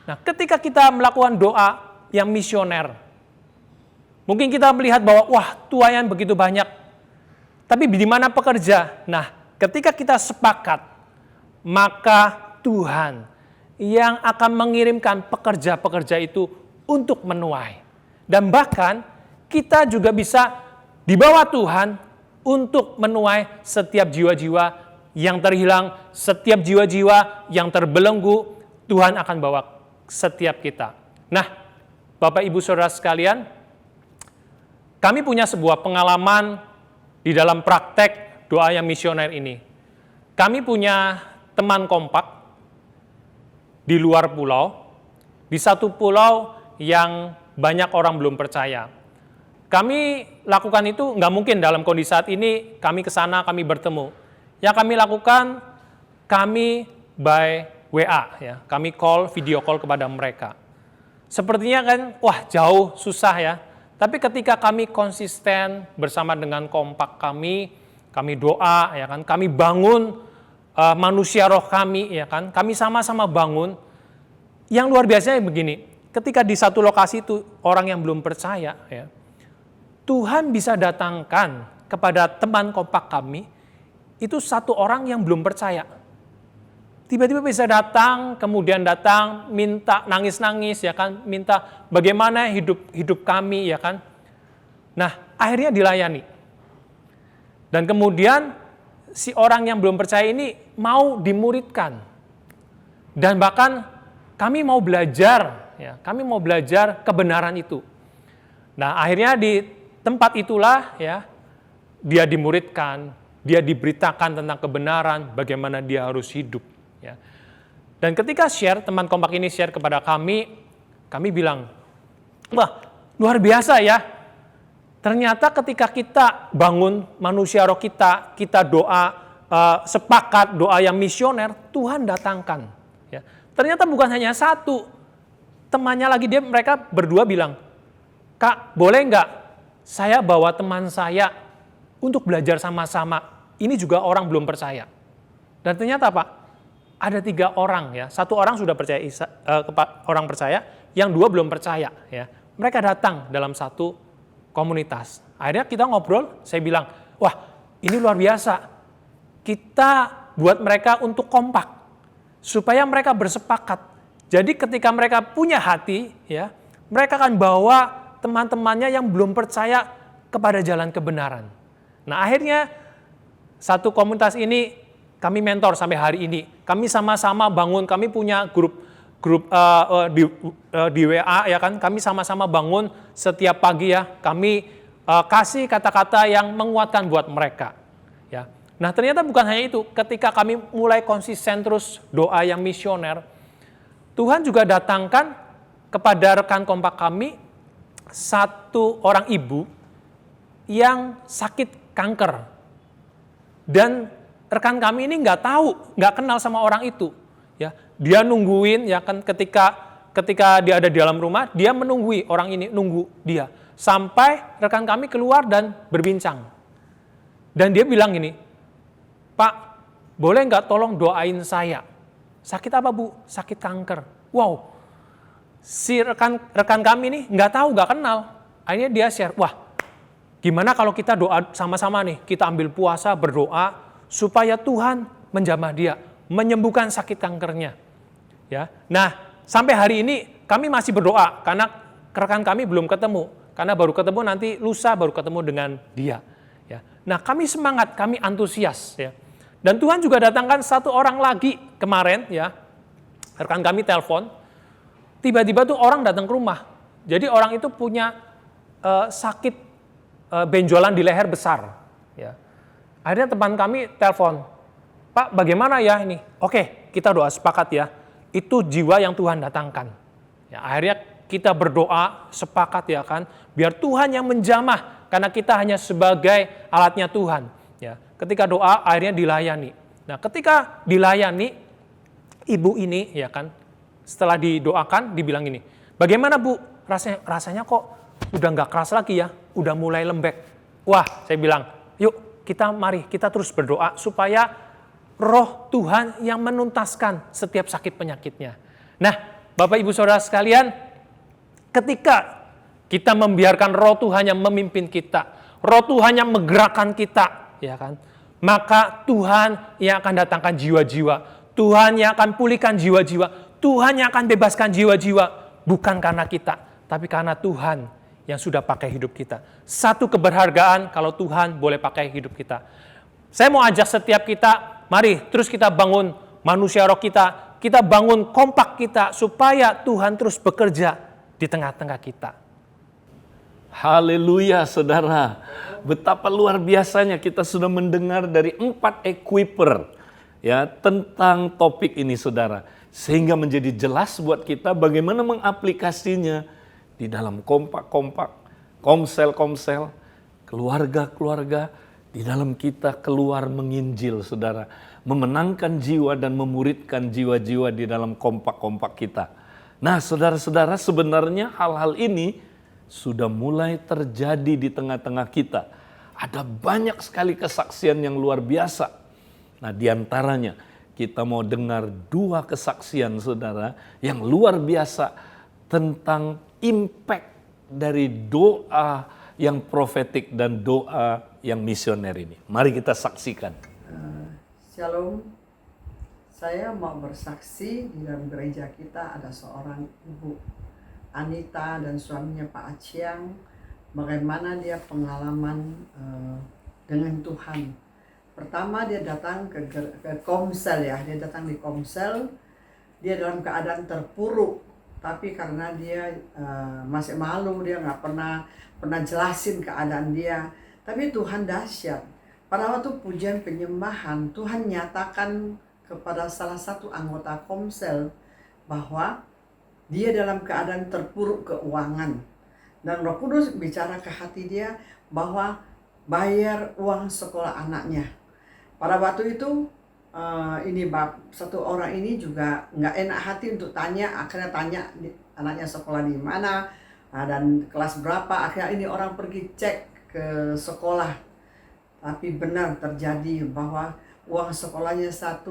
Nah, ketika kita melakukan doa yang misioner, mungkin kita melihat bahwa, wah, tuaian begitu banyak, tapi di mana pekerja? Nah, ketika kita sepakat, maka Tuhan yang akan mengirimkan pekerja-pekerja itu untuk menuai. Dan bahkan kita juga bisa dibawa Tuhan untuk menuai setiap jiwa-jiwa yang terhilang, setiap jiwa-jiwa yang terbelenggu, Tuhan akan bawa setiap kita. Nah, Bapak Ibu Saudara sekalian, kami punya sebuah pengalaman di dalam praktek doa yang misioner ini. Kami punya teman kompak di luar pulau, di satu pulau yang banyak orang belum percaya. Kami lakukan itu nggak mungkin dalam kondisi saat ini, kami ke sana, kami bertemu. Yang kami lakukan, kami by WA, ya, kami video call kepada mereka. Sepertinya kan, wah jauh, susah ya. Tapi ketika kami konsisten bersama dengan kompak kami doa, ya kan, kami bangun manusia roh kami, ya kan, kami sama-sama bangun. Yang luar biasanya begini, ketika di satu lokasi itu orang yang belum percaya, ya, Tuhan bisa datangkan kepada teman kompak kami itu satu orang yang belum percaya. Tiba-tiba bisa datang, kemudian datang, minta nangis-nangis, ya kan, minta bagaimana hidup kami, ya kan. Nah, akhirnya dilayani. Dan kemudian si orang yang belum percaya ini mau dimuridkan. Dan bahkan kami mau belajar, ya, kami mau belajar kebenaran itu. Nah, akhirnya di tempat itulah, ya, dia dimuridkan, dia diberitakan tentang kebenaran, bagaimana dia harus hidup. Ya. Dan ketika teman kompak ini share kepada kami bilang, wah luar biasa ya, ternyata ketika kita bangun manusia roh kita doa, sepakat doa yang misioner, Tuhan datangkan. Ya. Ternyata bukan hanya satu, temannya lagi, mereka berdua bilang, Kak boleh nggak saya bawa teman saya untuk belajar sama-sama, ini juga orang belum percaya. Dan ternyata Pak, ada 3 orang, ya, 1 orang sudah percaya, orang percaya, yang 2 belum percaya, ya. Mereka datang dalam satu komunitas. Akhirnya kita ngobrol, saya bilang, wah ini luar biasa. Kita buat mereka untuk kompak, supaya mereka bersepakat. Jadi ketika mereka punya hati, ya, mereka akan bawa teman-temannya yang belum percaya kepada jalan kebenaran. Nah akhirnya satu komunitas ini kami mentor sampai hari ini. Kami sama-sama bangun, kami punya grup di WA, ya kan. Kami sama-sama bangun setiap pagi, ya. Kami kasih kata-kata yang menguatkan buat mereka. Ya. Nah ternyata bukan hanya itu. Ketika kami mulai konsisten terus doa yang misioner, Tuhan juga datangkan kepada rekan kompak kami satu orang ibu yang sakit kanker. Dan rekan kami ini nggak tahu, nggak kenal sama orang itu. Ya, dia nungguin, ya kan, ketika dia ada di dalam rumah, dia menunggui orang ini, nunggu dia sampai rekan kami keluar dan berbincang. Dan dia bilang gini, Pak, boleh nggak tolong doain saya? Sakit apa Bu? Sakit kanker. Wow, si rekan kami ini nggak tahu, nggak kenal. Akhirnya dia share, wah, gimana kalau kita doa sama-sama nih, kita ambil puasa, berdoa, supaya Tuhan menjamah dia, menyembuhkan sakit kankernya. Ya. Nah, sampai hari ini kami masih berdoa karena rekan kami belum ketemu. Karena baru ketemu nanti lusa baru ketemu dengan dia. Ya. Nah, kami semangat, kami antusias. Ya. Dan Tuhan juga datangkan satu orang lagi kemarin, ya. Rekan kami telepon, tiba-tiba tuh orang datang ke rumah. Jadi orang itu punya sakit benjolan di leher besar. Ya. Akhirnya teman kami telepon, Pak bagaimana ya ini? Oke, kita doa sepakat ya, itu jiwa yang Tuhan datangkan. Ya, akhirnya kita berdoa sepakat ya kan, biar Tuhan yang menjamah karena kita hanya sebagai alatnya Tuhan. Ya, ketika doa akhirnya dilayani. Nah, ketika dilayani ibu ini ya kan, setelah didoakan dibilang ini, bagaimana Bu? Rasanya kok udah nggak keras lagi ya, udah mulai lembek. Wah, saya bilang, yuk mari kita terus berdoa supaya roh Tuhan yang menuntaskan setiap sakit penyakitnya. Nah, Bapak Ibu Saudara sekalian, ketika kita membiarkan roh Tuhan yang memimpin kita, roh Tuhan yang menggerakkan kita, ya kan, maka Tuhan yang akan datangkan jiwa-jiwa, Tuhan yang akan pulihkan jiwa-jiwa, Tuhan yang akan bebaskan jiwa-jiwa, bukan karena kita, tapi karena Tuhan yang sudah pakai hidup kita. Satu keberhargaan kalau Tuhan boleh pakai hidup kita. Saya mau ajak setiap kita, mari terus kita bangun manusia roh kita bangun kompak kita supaya Tuhan terus bekerja di tengah-tengah kita.
Haleluya saudara, betapa luar biasanya kita sudah mendengar dari 4 equiper ya tentang topik ini saudara. Sehingga menjadi jelas buat kita bagaimana mengaplikasinya di dalam kompak-kompak, komsel-komsel, keluarga-keluarga, di dalam kita keluar menginjil saudara. Memenangkan jiwa dan memuridkan jiwa-jiwa di dalam kompak-kompak kita. Nah saudara-saudara, sebenarnya hal-hal ini sudah mulai terjadi di tengah-tengah kita. Ada banyak sekali kesaksian yang luar biasa. Nah diantaranya kita mau dengar 2 kesaksian saudara yang luar biasa tentang impact dari doa yang profetik dan doa yang misioner ini. Mari kita saksikan.
Shalom, saya mau bersaksi di dalam gereja kita ada seorang ibu Anita dan suaminya Pak Aciang, bagaimana dia pengalaman dengan Tuhan. Pertama dia datang ke Komsel ya, dia datang di Komsel, dia dalam keadaan terpuruk, tapi karena dia masih malu, dia nggak pernah jelasin keadaan dia. Tapi Tuhan dahsyat. Pada waktu pujian penyembahan, Tuhan nyatakan kepada salah satu anggota Komsel bahwa dia dalam keadaan terpuruk keuangan. Dan Roh Kudus bicara ke hati dia bahwa bayar uang sekolah anaknya. Pada waktu itu satu orang ini juga nggak enak hati untuk tanya, akhirnya tanya anaknya sekolah di mana dan kelas berapa. Akhirnya ini orang pergi cek ke sekolah. Tapi benar terjadi bahwa uang sekolahnya 1,5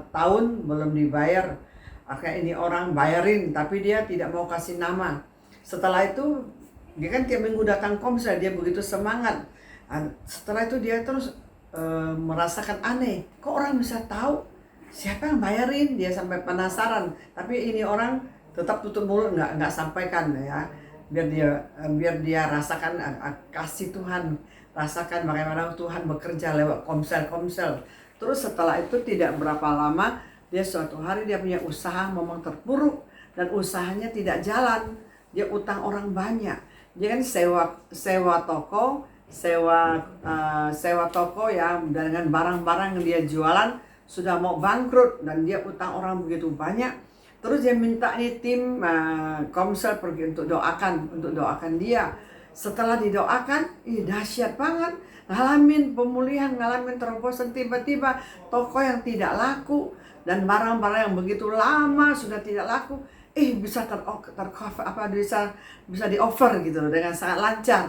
tahun belum dibayar. Akhirnya ini orang bayarin, tapi dia tidak mau kasih nama. Setelah itu, dia kan tiap minggu datang Komsel, dia begitu semangat. Setelah itu dia terus merasakan aneh. Kok orang bisa tahu siapa yang bayarin? Dia sampai penasaran. Tapi ini orang tetap tutup mulut, nggak sampaikan ya. Biar dia rasakan kasih Tuhan. Rasakan bagaimana Tuhan bekerja lewat komsel. Terus setelah itu tidak berapa lama, dia suatu hari dia punya usaha memang terpuruk dan usahanya tidak jalan. Dia utang orang banyak. Dia kan sewa toko ya, dengan barang-barang yang dia jualan sudah mau bangkrut dan dia utang orang begitu banyak. Terus dia minta nih tim komsel pergi untuk doakan dia. Setelah didoakan, dahsyat banget, ngalamin pemulihan, ngalamin terobosan, tiba-tiba toko yang tidak laku dan barang-barang yang begitu lama sudah tidak laku, bisa bisa di-offer gitu loh dengan sangat lancar.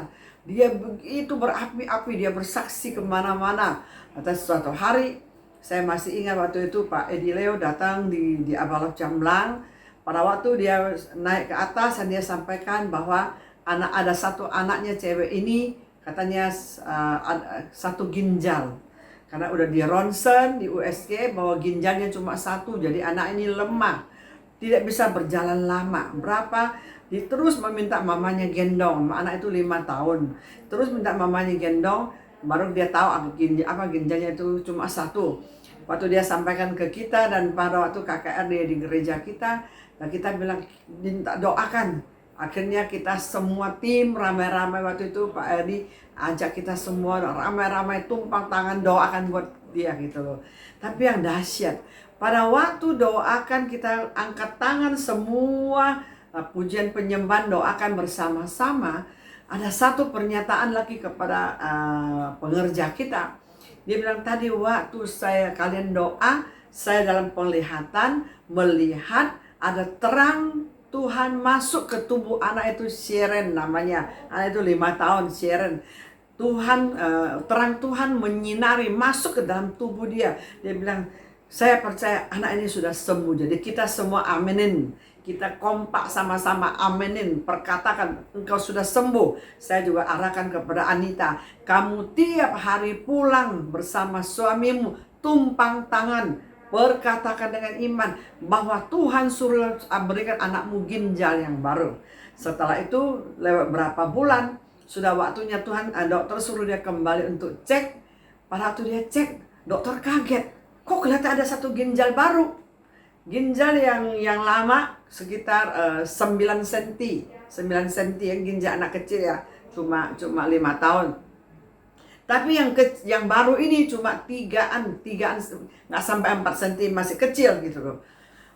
Dia begitu berapi-api, dia bersaksi kemana-mana. Atas suatu hari, saya masih ingat waktu itu Pak Edi Leo datang di Abalok Jamblang. Pada waktu dia naik ke atas dan dia sampaikan bahwa ada satu anaknya cewek ini katanya satu ginjal. Karena udah di ronsen, di USG bahwa ginjalnya cuma 1, jadi anak ini lemah. Tidak bisa berjalan lama. Dia terus meminta mamanya gendong. Anak itu 5 tahun. Terus minta mamanya gendong, baru dia tahu ginjalnya itu cuma 1. Waktu dia sampaikan ke kita dan pada waktu KKR dia di gereja kita, dan kita bilang minta doakan. Akhirnya kita semua tim ramai-ramai waktu itu Pak Edi ajak kita semua ramai-ramai tumpang tangan doakan buat dia gitu loh. Tapi yang dahsyat, pada waktu doakan kita angkat tangan semua pujian penyembahan doakan bersama-sama, ada satu pernyataan lagi kepada pengerja kita. Dia bilang tadi waktu kalian doa, saya dalam penglihatan melihat ada terang Tuhan masuk ke tubuh anak itu, Sharon namanya. Anak itu 5 tahun, Sharon. Terang Tuhan menyinari masuk ke dalam tubuh dia. Dia bilang, saya percaya anak ini sudah sembuh. Jadi kita semua aminin. Kita kompak sama-sama aminin. Perkatakan, engkau sudah sembuh. Saya juga arahkan kepada Anita. Kamu tiap hari pulang bersama suamimu, tumpang tangan. Berkatakan dengan iman bahwa Tuhan suruh berikan anakmu ginjal yang baru. Setelah itu lewat berapa bulan, sudah waktunya dokter suruh dia kembali untuk cek. Pada waktu dia cek, dokter kaget. Kok kelihatan ada satu ginjal baru? Ginjal yang lama sekitar 9 cm. 9 cm yang ginjal anak kecil ya. Cuma 5 tahun. Tapi yang baru ini cuma 3an nggak sampai 4 cm, masih kecil gitu loh.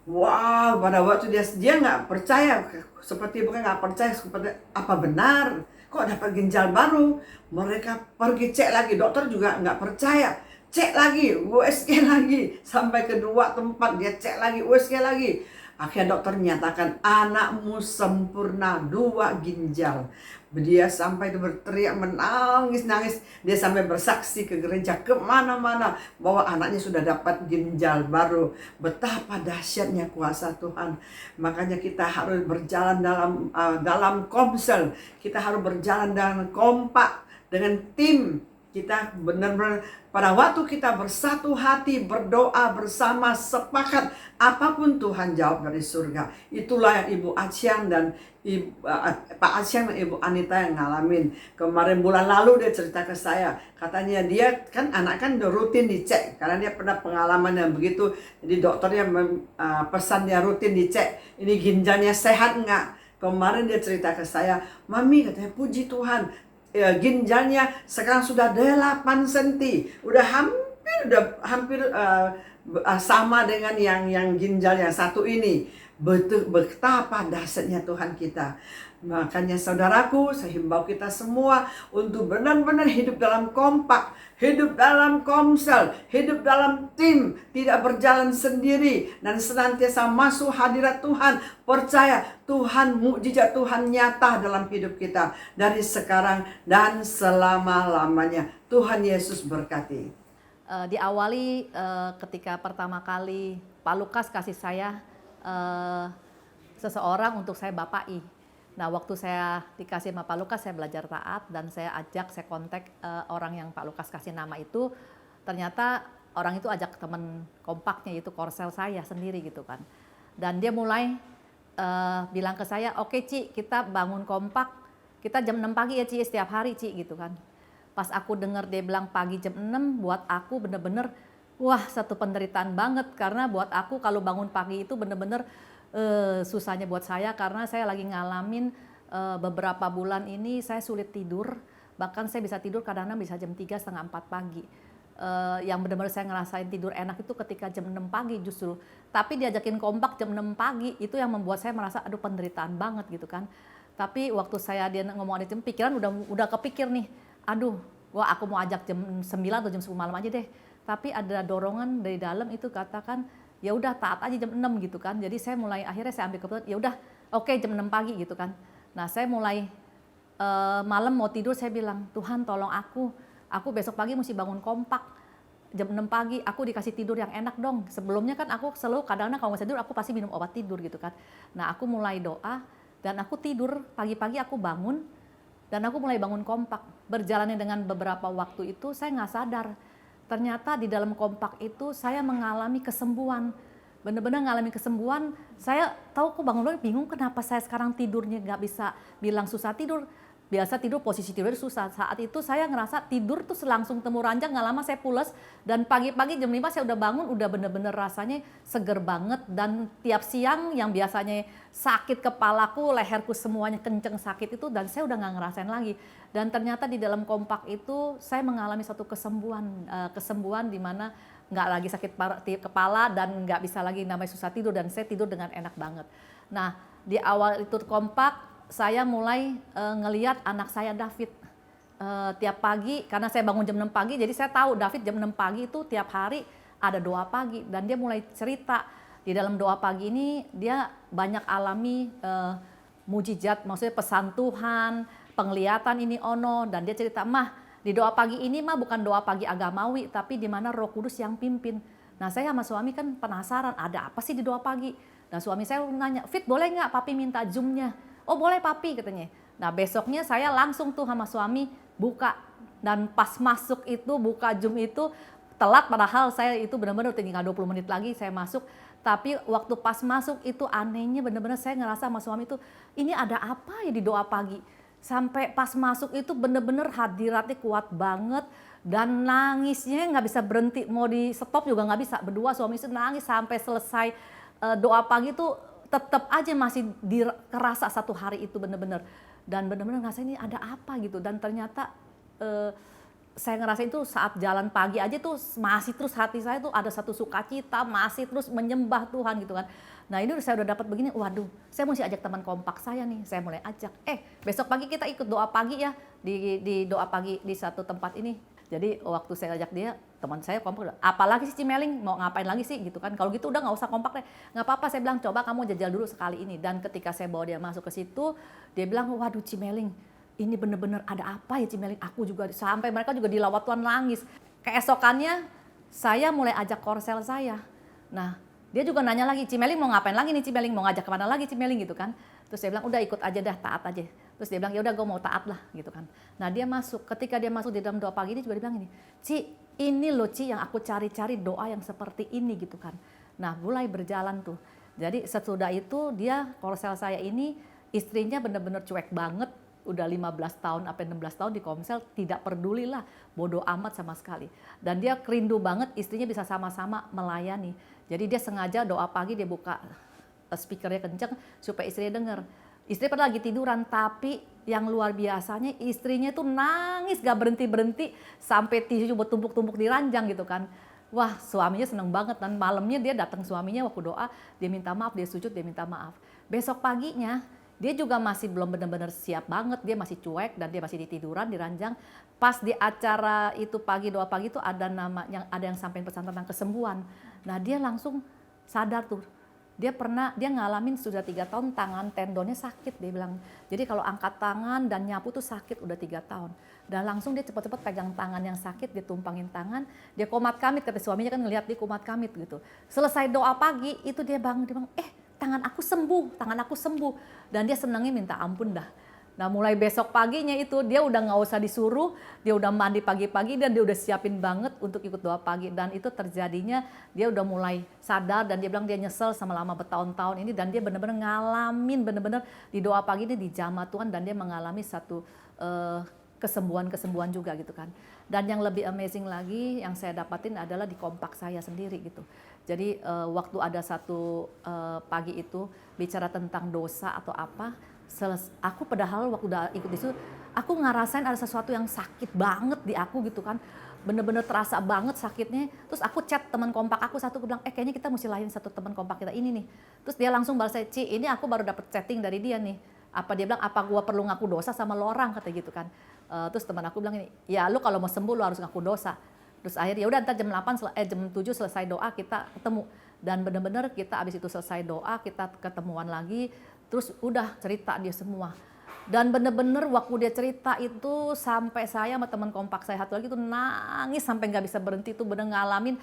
Wow, pada waktu dia nggak percaya, bukan nggak percaya, seperti apa benar? Kok dapat ginjal baru? Mereka pergi cek lagi, dokter juga nggak percaya. Cek lagi, USG lagi, sampai ke 2 tempat dia cek lagi, USG lagi. Akhirnya dokter menyatakan anakmu sempurna 2 ginjal. Dia sampai berteriak, menangis-nangis. Dia sampai bersaksi ke gereja kemana-mana bahwa anaknya sudah dapat ginjal baru. Betapa dahsyatnya kuasa Tuhan. Makanya kita harus berjalan dalam komsel. Kita harus berjalan dengan kompak, dengan tim. Kita benar-benar pada waktu kita bersatu hati, berdoa bersama, sepakat, apapun Tuhan jawab dari surga. Itulah yang Ibu Aciang dan Pak Aciang dan Ibu Anita yang ngalamin. Kemarin bulan lalu dia cerita ke saya, katanya dia kan anak kan rutin dicek karena dia pernah pengalaman yang begitu. Jadi dokternya pesan dia rutin dicek, ini ginjalnya sehat enggak. Kemarin dia cerita ke saya, Mami katanya puji Tuhan, ginjalnya sekarang sudah 8 cm, udah hampir sama dengan yang ginjal yang satu ini. Betapa dahsyatnya Tuhan kita. Makanya saudaraku, saya himbau kita semua untuk benar-benar hidup dalam kompak, hidup dalam komsel, hidup dalam tim, tidak berjalan sendiri, dan senantiasa masuk hadirat Tuhan. Percaya Tuhan, mukjizat Tuhan nyata dalam hidup kita dari sekarang dan selama-lamanya. Tuhan Yesus berkati.
Diawali ketika pertama kali Pak Lukas kasih saya seseorang untuk saya bapai. Nah, waktu saya dikasih sama Pak Lukas, saya belajar taat dan saya kontak orang yang Pak Lukas kasih nama itu. Ternyata orang itu ajak teman kompaknya, yaitu korsel saya sendiri gitu kan. Dan dia mulai bilang ke saya, oke Ci, kita bangun kompak, kita jam 6 pagi ya Ci, setiap hari Ci gitu kan. Pas aku dengar dia bilang pagi jam 6, buat aku bener-bener, wah satu penderitaan banget. Karena buat aku kalau bangun pagi itu bener-bener susahnya buat saya, karena saya lagi ngalamin beberapa bulan ini saya sulit tidur, bahkan saya bisa tidur kadang-kadang bisa jam 3, setengah 4 pagi. Yang benar-benar saya ngerasain tidur enak itu ketika jam 6 pagi justru. Tapi diajakin kompak jam 6 pagi itu yang membuat saya merasa aduh penderitaan banget gitu kan. Tapi waktu dia ngomong ada jam, pikiran udah kepikir nih, aduh wah aku mau ajak jam 9 atau jam 10 malam aja deh. Tapi ada dorongan dari dalam itu katakan, ya udah taat aja jam 6 gitu kan. Jadi akhirnya saya ambil keputusan, ya udah oke, jam 6 pagi gitu kan. Nah, saya mulai malam mau tidur saya bilang, Tuhan tolong aku besok pagi mesti bangun kompak. Jam 6 pagi aku dikasih tidur yang enak dong. Sebelumnya kan aku selalu kadang-kadang kalau nggak tidur aku pasti minum obat tidur gitu kan. Nah, aku mulai doa dan aku tidur, pagi-pagi aku bangun dan aku mulai bangun kompak. Berjalannya dengan beberapa waktu itu saya nggak sadar. Ternyata di dalam kompak itu saya mengalami kesembuhan. Benar-benar mengalami kesembuhan. Saya tahu kok bangun bingung kenapa saya sekarang tidurnya nggak bisa bilang susah tidur. Biasa tidur posisi tidurnya susah. Saat itu saya ngerasa tidur tuh langsung temu ranjang, nggak lama saya pules. Dan pagi-pagi jam 5 saya udah bangun, udah bener-bener rasanya seger banget. Dan tiap siang yang biasanya sakit kepalaku, leherku semuanya kenceng sakit itu, dan saya udah nggak ngerasain lagi. Dan ternyata di dalam kompak itu saya mengalami satu kesembuhan di mana nggak lagi sakit kepala dan nggak bisa lagi namanya susah tidur, dan saya tidur dengan enak banget. Nah,
di awal itu kompak, saya mulai ngeliat anak saya David. Tiap pagi, karena saya bangun jam 6 pagi, jadi saya tahu David jam 6 pagi itu tiap hari ada doa pagi. Dan dia mulai cerita, di dalam doa pagi ini dia banyak alami mujizat, maksudnya pesan Tuhan, penglihatan ini ono. Dan dia cerita, "Mah, di doa pagi ini mah bukan doa pagi agamawi, tapi di mana Roh Kudus yang pimpin." Nah, saya sama suami kan penasaran, ada apa sih di doa pagi? Nah, suami saya nanya, "Fit, boleh nggak papi minta Zoom-nya?" "Oh, boleh papi," katanya. Nah, besoknya saya langsung tuh sama suami buka, dan pas masuk itu buka Zoom itu telat, padahal saya itu benar-benar tinggal 20 menit lagi saya masuk. Tapi waktu pas masuk itu anehnya benar-benar saya ngerasa sama suami itu, ini ada apa ya di doa pagi? Sampai pas masuk itu benar-benar hadiratnya kuat banget, dan nangisnya nggak bisa berhenti, mau di stop juga nggak bisa. Berdua suami itu nangis sampai selesai doa pagi itu tetap aja masih kerasa satu hari itu benar-benar. Dan benar-benar ngerasa ini ada apa gitu. Dan ternyata saya ngerasain itu saat jalan pagi aja tuh masih terus hati saya tuh ada satu sukacita, masih terus menyembah Tuhan gitu kan. Nah, ini saya udah dapat begini, waduh, saya mesti ajak teman kompak saya nih. Saya mulai ajak, besok pagi kita ikut doa pagi ya di doa pagi di satu tempat ini. Jadi waktu saya ajak dia, teman saya kompak, apalagi sih Cimeling, mau ngapain lagi sih gitu kan. Kalau gitu udah nggak usah kompak deh. Nggak apa-apa, saya bilang coba kamu jajal dulu sekali ini. Dan ketika saya bawa dia masuk ke situ, dia bilang, waduh Cimeling, ini bener-bener ada apa ya Cimeling. Aku juga, sampai mereka juga dilawat Tuhan nangis. Keesokannya saya mulai ajak korsel saya. Nah, dia juga nanya lagi, Cimeling mau ngapain lagi nih Cimeling, mau ngajak kemana lagi Cimeling gitu kan. Terus saya bilang, udah ikut aja dah, taat aja. Terus dia bilang, ya udah gue mau taat lah gitu kan. Nah, dia masuk, ketika dia masuk di dalam doa pagi, dia juga bilang ini, Ci, ini loh Ci yang aku cari-cari doa yang seperti ini gitu kan. Nah, mulai berjalan tuh. Jadi sesudah itu dia, korsel saya ini, istrinya bener-bener cuek banget. Udah 15 tahun, sampai 16 tahun di Komsel, tidak pedulilah, bodoh amat sama sekali. Dan dia kerindu banget istrinya bisa sama-sama melayani. Jadi dia sengaja doa pagi, dia buka speakernya kenceng supaya istrinya denger. Istri pada lagi tiduran, tapi yang luar biasanya istrinya tuh nangis gak berhenti-berhenti sampai tisu bertumpuk-tumpuk di ranjang gitu kan. Wah, suaminya seneng banget, dan malamnya dia datang suaminya waktu doa, dia minta maaf, dia sujud, dia minta maaf. Besok paginya dia juga masih belum benar-benar siap banget, dia masih cuek dan dia masih ditiduran di ranjang. Pas di acara itu pagi, doa pagi itu ada ada yang sampein pesan tentang kesembuhan. Nah, dia langsung sadar tuh. Dia ngalamin sudah 3 tahun tangan tendonnya sakit, dia bilang. Jadi kalau angkat tangan dan nyapu tuh sakit udah 3 tahun. Dan langsung dia cepat-cepat pegang tangan yang sakit, dia tumpangin tangan, dia komat kamit, kata suaminya kan ngelihat dia komat kamit gitu. Selesai doa pagi itu dia bangun, dia bilang, tangan aku sembuh. Dan dia senangnya minta ampun dah. Nah, mulai besok paginya itu dia udah nggak usah disuruh, dia udah mandi pagi-pagi dan dia udah siapin banget untuk ikut doa pagi. Dan itu terjadinya dia udah mulai sadar, dan dia bilang dia nyesel selama bertahun-tahun ini, dan dia benar-benar ngalamin benar-benar di doa pagi ini dijamah Tuhan, dan dia mengalami satu kesembuhan juga gitu kan. Dan yang lebih amazing lagi yang saya dapatin adalah di kompak saya sendiri gitu. Jadi waktu ada satu pagi itu bicara tentang dosa atau apa, aku padahal waktu udah ikut di situ, aku ngerasain ada sesuatu yang sakit banget di aku gitu kan. Bener-bener terasa banget sakitnya. Terus aku chat teman kompak aku satu, aku bilang, kayaknya kita mesti lain satu teman kompak kita ini nih. Terus dia langsung balas saya, Ci, ini aku baru dapet chatting dari dia nih. Dia bilang, apa gua perlu ngaku dosa sama lo orang, kata gitu kan. Terus teman aku bilang ini, ya lu kalau mau sembuh lu harus ngaku dosa. Terus akhirnya ya udah, ntar jam 7 selesai doa kita ketemu. Dan bener-bener kita abis itu selesai doa, kita ketemuan lagi. Terus udah cerita dia semua. Dan bener-bener waktu dia cerita itu sampai saya sama teman kompak saya satu lagi tuh nangis sampai nggak bisa berhenti, tuh bener ngalamin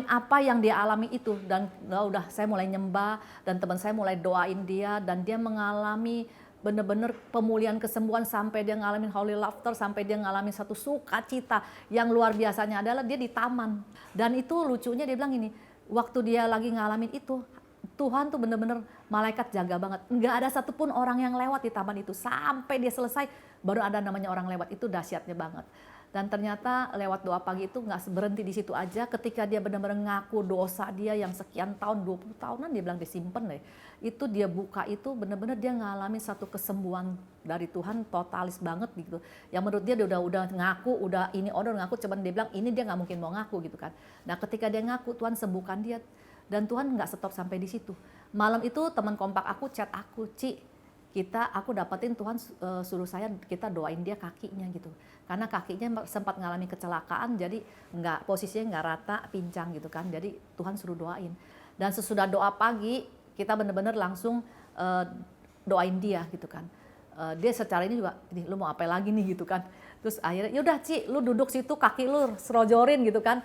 apa yang dia alami itu. Dan udah saya mulai nyembah, dan teman saya mulai doain dia, dan dia mengalami bener-bener pemulihan kesembuhan sampai dia ngalamin holy laughter, sampai dia ngalamin satu sukacita yang luar biasanya adalah dia di taman. Dan itu lucunya dia bilang ini, waktu dia lagi ngalamin itu, Tuhan tuh bener-bener malaikat jaga banget. Nggak ada satupun orang yang lewat di taman itu. Sampai dia selesai, baru ada namanya orang lewat. Itu dahsyatnya banget. Dan ternyata lewat doa pagi itu nggak berhenti di situ aja. Ketika dia benar-benar ngaku dosa dia yang sekian tahun, 20 tahunan dia bilang disimpan deh. Itu dia buka itu benar-benar dia ngalamin satu kesembuhan dari Tuhan totalis banget gitu. Yang menurut dia udah ngaku, udah ngaku, cuman dia bilang ini dia nggak mungkin mau ngaku gitu kan. Nah, ketika dia ngaku, Tuhan sembuhkan dia. Dan Tuhan nggak stop sampai di situ. Malam itu teman kompak aku chat aku, Ci, aku dapetin Tuhan suruh saya kita doain dia kakinya gitu. Karena kakinya sempat mengalami kecelakaan, jadi posisinya nggak rata, pincang gitu kan. Jadi Tuhan suruh doain. Dan sesudah doa pagi, kita benar-benar langsung doain dia gitu kan. Dia secara ini juga, lu mau apa lagi nih gitu kan. Terus akhirnya, yaudah Ci, lu duduk situ, kaki lu serojorin gitu kan.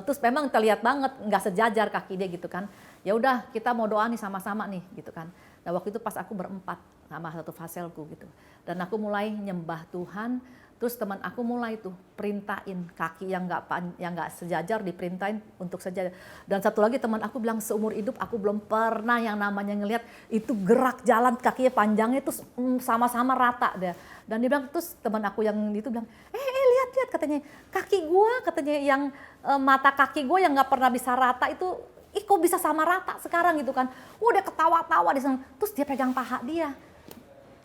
Terus memang terlihat banget nggak sejajar kaki dia gitu kan. Ya udah, kita mau doa nih sama-sama nih gitu kan. Nah waktu itu pas aku berempat sama satu faselku gitu. Dan aku mulai nyembah Tuhan. Terus teman aku mulai tuh perintahin kaki yang nggak sejajar, diperintahin untuk sejajar. Dan satu lagi teman aku bilang, seumur hidup aku belum pernah yang namanya ngelihat itu gerak jalan kakinya panjangnya itu sama-sama rata deh. Dan dia bilang, terus teman aku yang itu bilang, lihat katanya kaki gua, katanya yang mata kaki gua yang nggak pernah bisa rata itu, kok bisa sama rata sekarang gitu kan. Udah ketawa-tawa di sana. Terus dia pegang paha dia.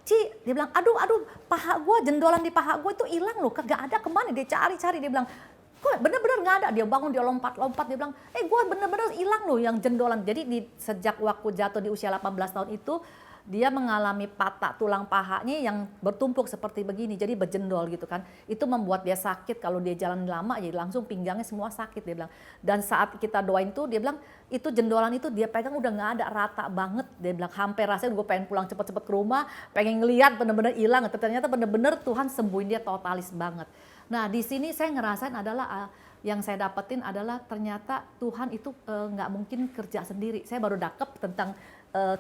Ci, dia bilang, aduh, paha gue, jendolan di paha gue itu hilang loh, kagak ada, kemana dia cari-cari, dia bilang, kok bener-bener nggak ada, dia bangun, dia lompat-lompat, dia bilang, gue bener-bener hilang loh yang jendolan. Jadi sejak waktu jatuh di usia 18 tahun itu, dia mengalami patah tulang pahanya yang bertumpuk seperti begini, jadi berjendol gitu kan. Itu membuat dia sakit, kalau dia jalan lama, jadi langsung pinggangnya semua sakit, dia bilang. Dan saat kita doain tuh, dia bilang, itu jendolan itu dia pegang udah nggak ada, rata banget. Dia bilang, hampir rasanya gue pengen pulang cepet-cepet ke rumah, pengen ngeliat bener-bener hilang. Ternyata bener-bener Tuhan sembuhin dia totalis banget. Nah di sini saya ngerasain adalah, yang saya dapetin adalah ternyata Tuhan itu nggak mungkin kerja sendiri. Saya baru dakep tentang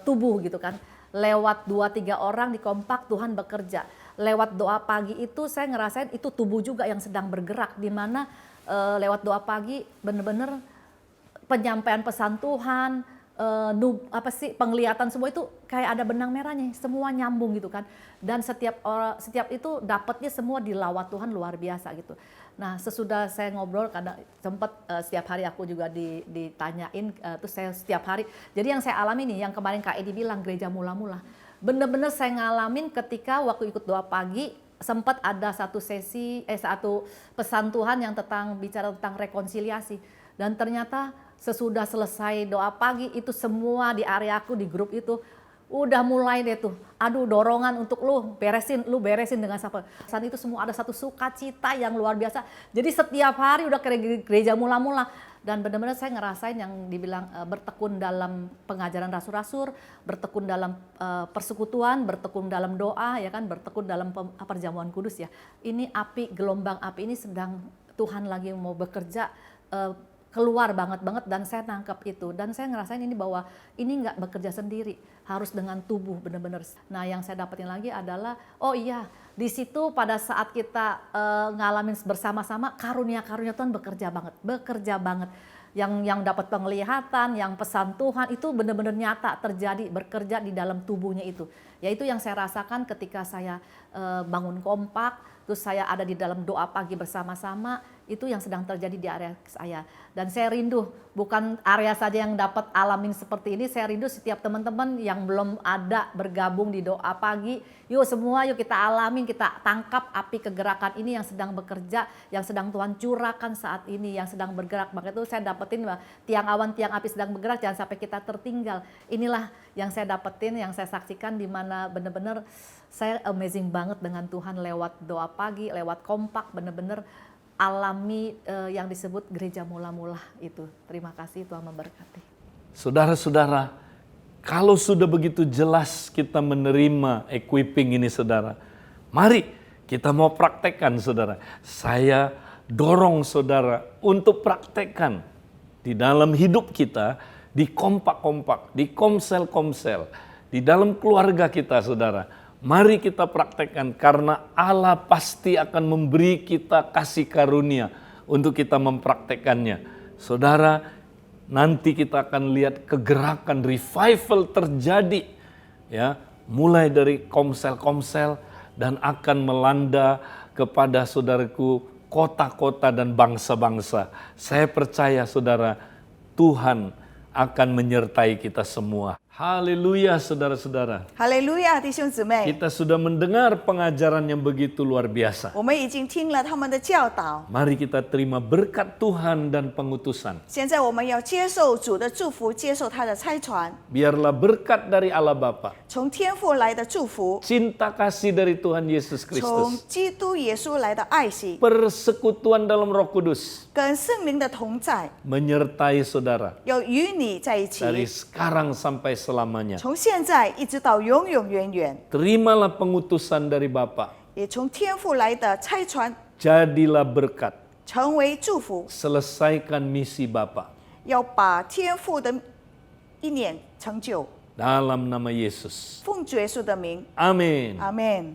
tubuh gitu kan. Lewat 2-3 orang di kompak Tuhan bekerja. Lewat doa pagi itu saya ngerasain itu tubuh juga yang sedang bergerak. Dimana lewat doa pagi bener-bener penyampaian pesan Tuhan, penglihatan semua itu kayak ada benang merahnya, semua nyambung gitu kan. Dan setiap itu dapatnya semua dilawat Tuhan luar biasa gitu. Nah sesudah saya ngobrol, kadang sempat setiap hari aku juga ditanyain, terus saya setiap hari. Jadi yang saya alami nih, yang kemarin Kak Edi bilang gereja mula-mula, bener-bener saya ngalamin ketika waktu ikut doa pagi, sempat ada satu pesan Tuhan yang bicara tentang rekonsiliasi. Dan ternyata sesudah selesai doa pagi itu semua di area aku di grup itu udah mulai deh tuh, aduh dorongan untuk lu beresin dengan siapa. Saat itu semua ada satu sukacita yang luar biasa. Jadi setiap hari udah ke gereja mula-mula. Dan benar-benar saya ngerasain yang dibilang bertekun dalam pengajaran rasul-rasul, bertekun dalam persekutuan, bertekun dalam doa, ya kan, bertekun dalam perjamuan kudus ya. Ini gelombang api ini sedang Tuhan lagi mau bekerja, keluar banget dan saya nangkep itu. Dan saya ngerasain ini bahwa ini nggak bekerja sendiri, harus dengan tubuh benar-benar. Nah yang saya dapetin lagi adalah, oh iya, di situ pada saat kita ngalamin bersama-sama, karunia-karunia Tuhan bekerja banget. Yang dapat penglihatan, yang pesan Tuhan itu benar-benar nyata terjadi, bekerja di dalam tubuhnya itu. Yaitu yang saya rasakan ketika saya bangun kompak, terus saya ada di dalam doa pagi bersama-sama, itu yang sedang terjadi di area saya. Dan saya rindu, bukan area saja yang dapat alamin seperti ini, saya rindu setiap teman-teman yang belum ada bergabung di doa pagi, yuk kita alamin, kita tangkap api kegerakan ini yang sedang bekerja, yang sedang Tuhan curahkan saat ini, yang sedang bergerak. Maka itu saya dapetin bahwa tiang awan, tiang api sedang bergerak, jangan sampai kita tertinggal. Inilah yang saya dapetin, yang saya saksikan, di mana benar-benar saya amazing banget dengan Tuhan lewat doa pagi, lewat kompak, benar-benar alami yang disebut gereja mula-mula itu. Terima kasih, Tuhan memberkati.
Saudara-saudara, kalau sudah begitu jelas kita menerima equipping ini saudara, mari kita mau praktekkan saudara. Saya dorong saudara untuk praktekkan di dalam hidup kita, di kompak-kompak, di komsel-komsel, di dalam keluarga kita saudara. Mari kita praktekkan karena Allah pasti akan memberi kita kasih karunia untuk kita mempraktekannya. Saudara, nanti kita akan lihat kegerakan revival terjadi ya, mulai dari komsel-komsel dan akan melanda kepada saudaraku kota-kota dan bangsa-bangsa. Saya percaya saudara, Tuhan akan menyertai kita semua. Haleluya saudara-saudara.
哈利路亚，弟兄姊妹，
Kita sudah mendengar pengajaran yang begitu luar biasa.
我们已经听了他们的教导，
Mari kita terima berkat Tuhan dan pengutusan.
现在我们要接受主的祝福，接受他的差传，
Biarlah berkat dari Allah Bapa,
从天父来的祝福，
cinta kasih dari Tuhan Yesus
从
Kristus,
基督耶稣来的爱惜，
persekutuan dalam Roh Kudus
跟圣灵的同在，
menyertai saudara
要与你在一
dari
起，
sekarang sampai selamanya.
从现在一直到永永远远。
Terimalah pengutusan dari Bapa,
也从天父来的差传
jadilah berkat,
成为祝福，
selesaikan misi Bapa.
要把天父的意念成就。
Dalam nama Yesus.
奉主耶稣的名，
Amin.
阿门。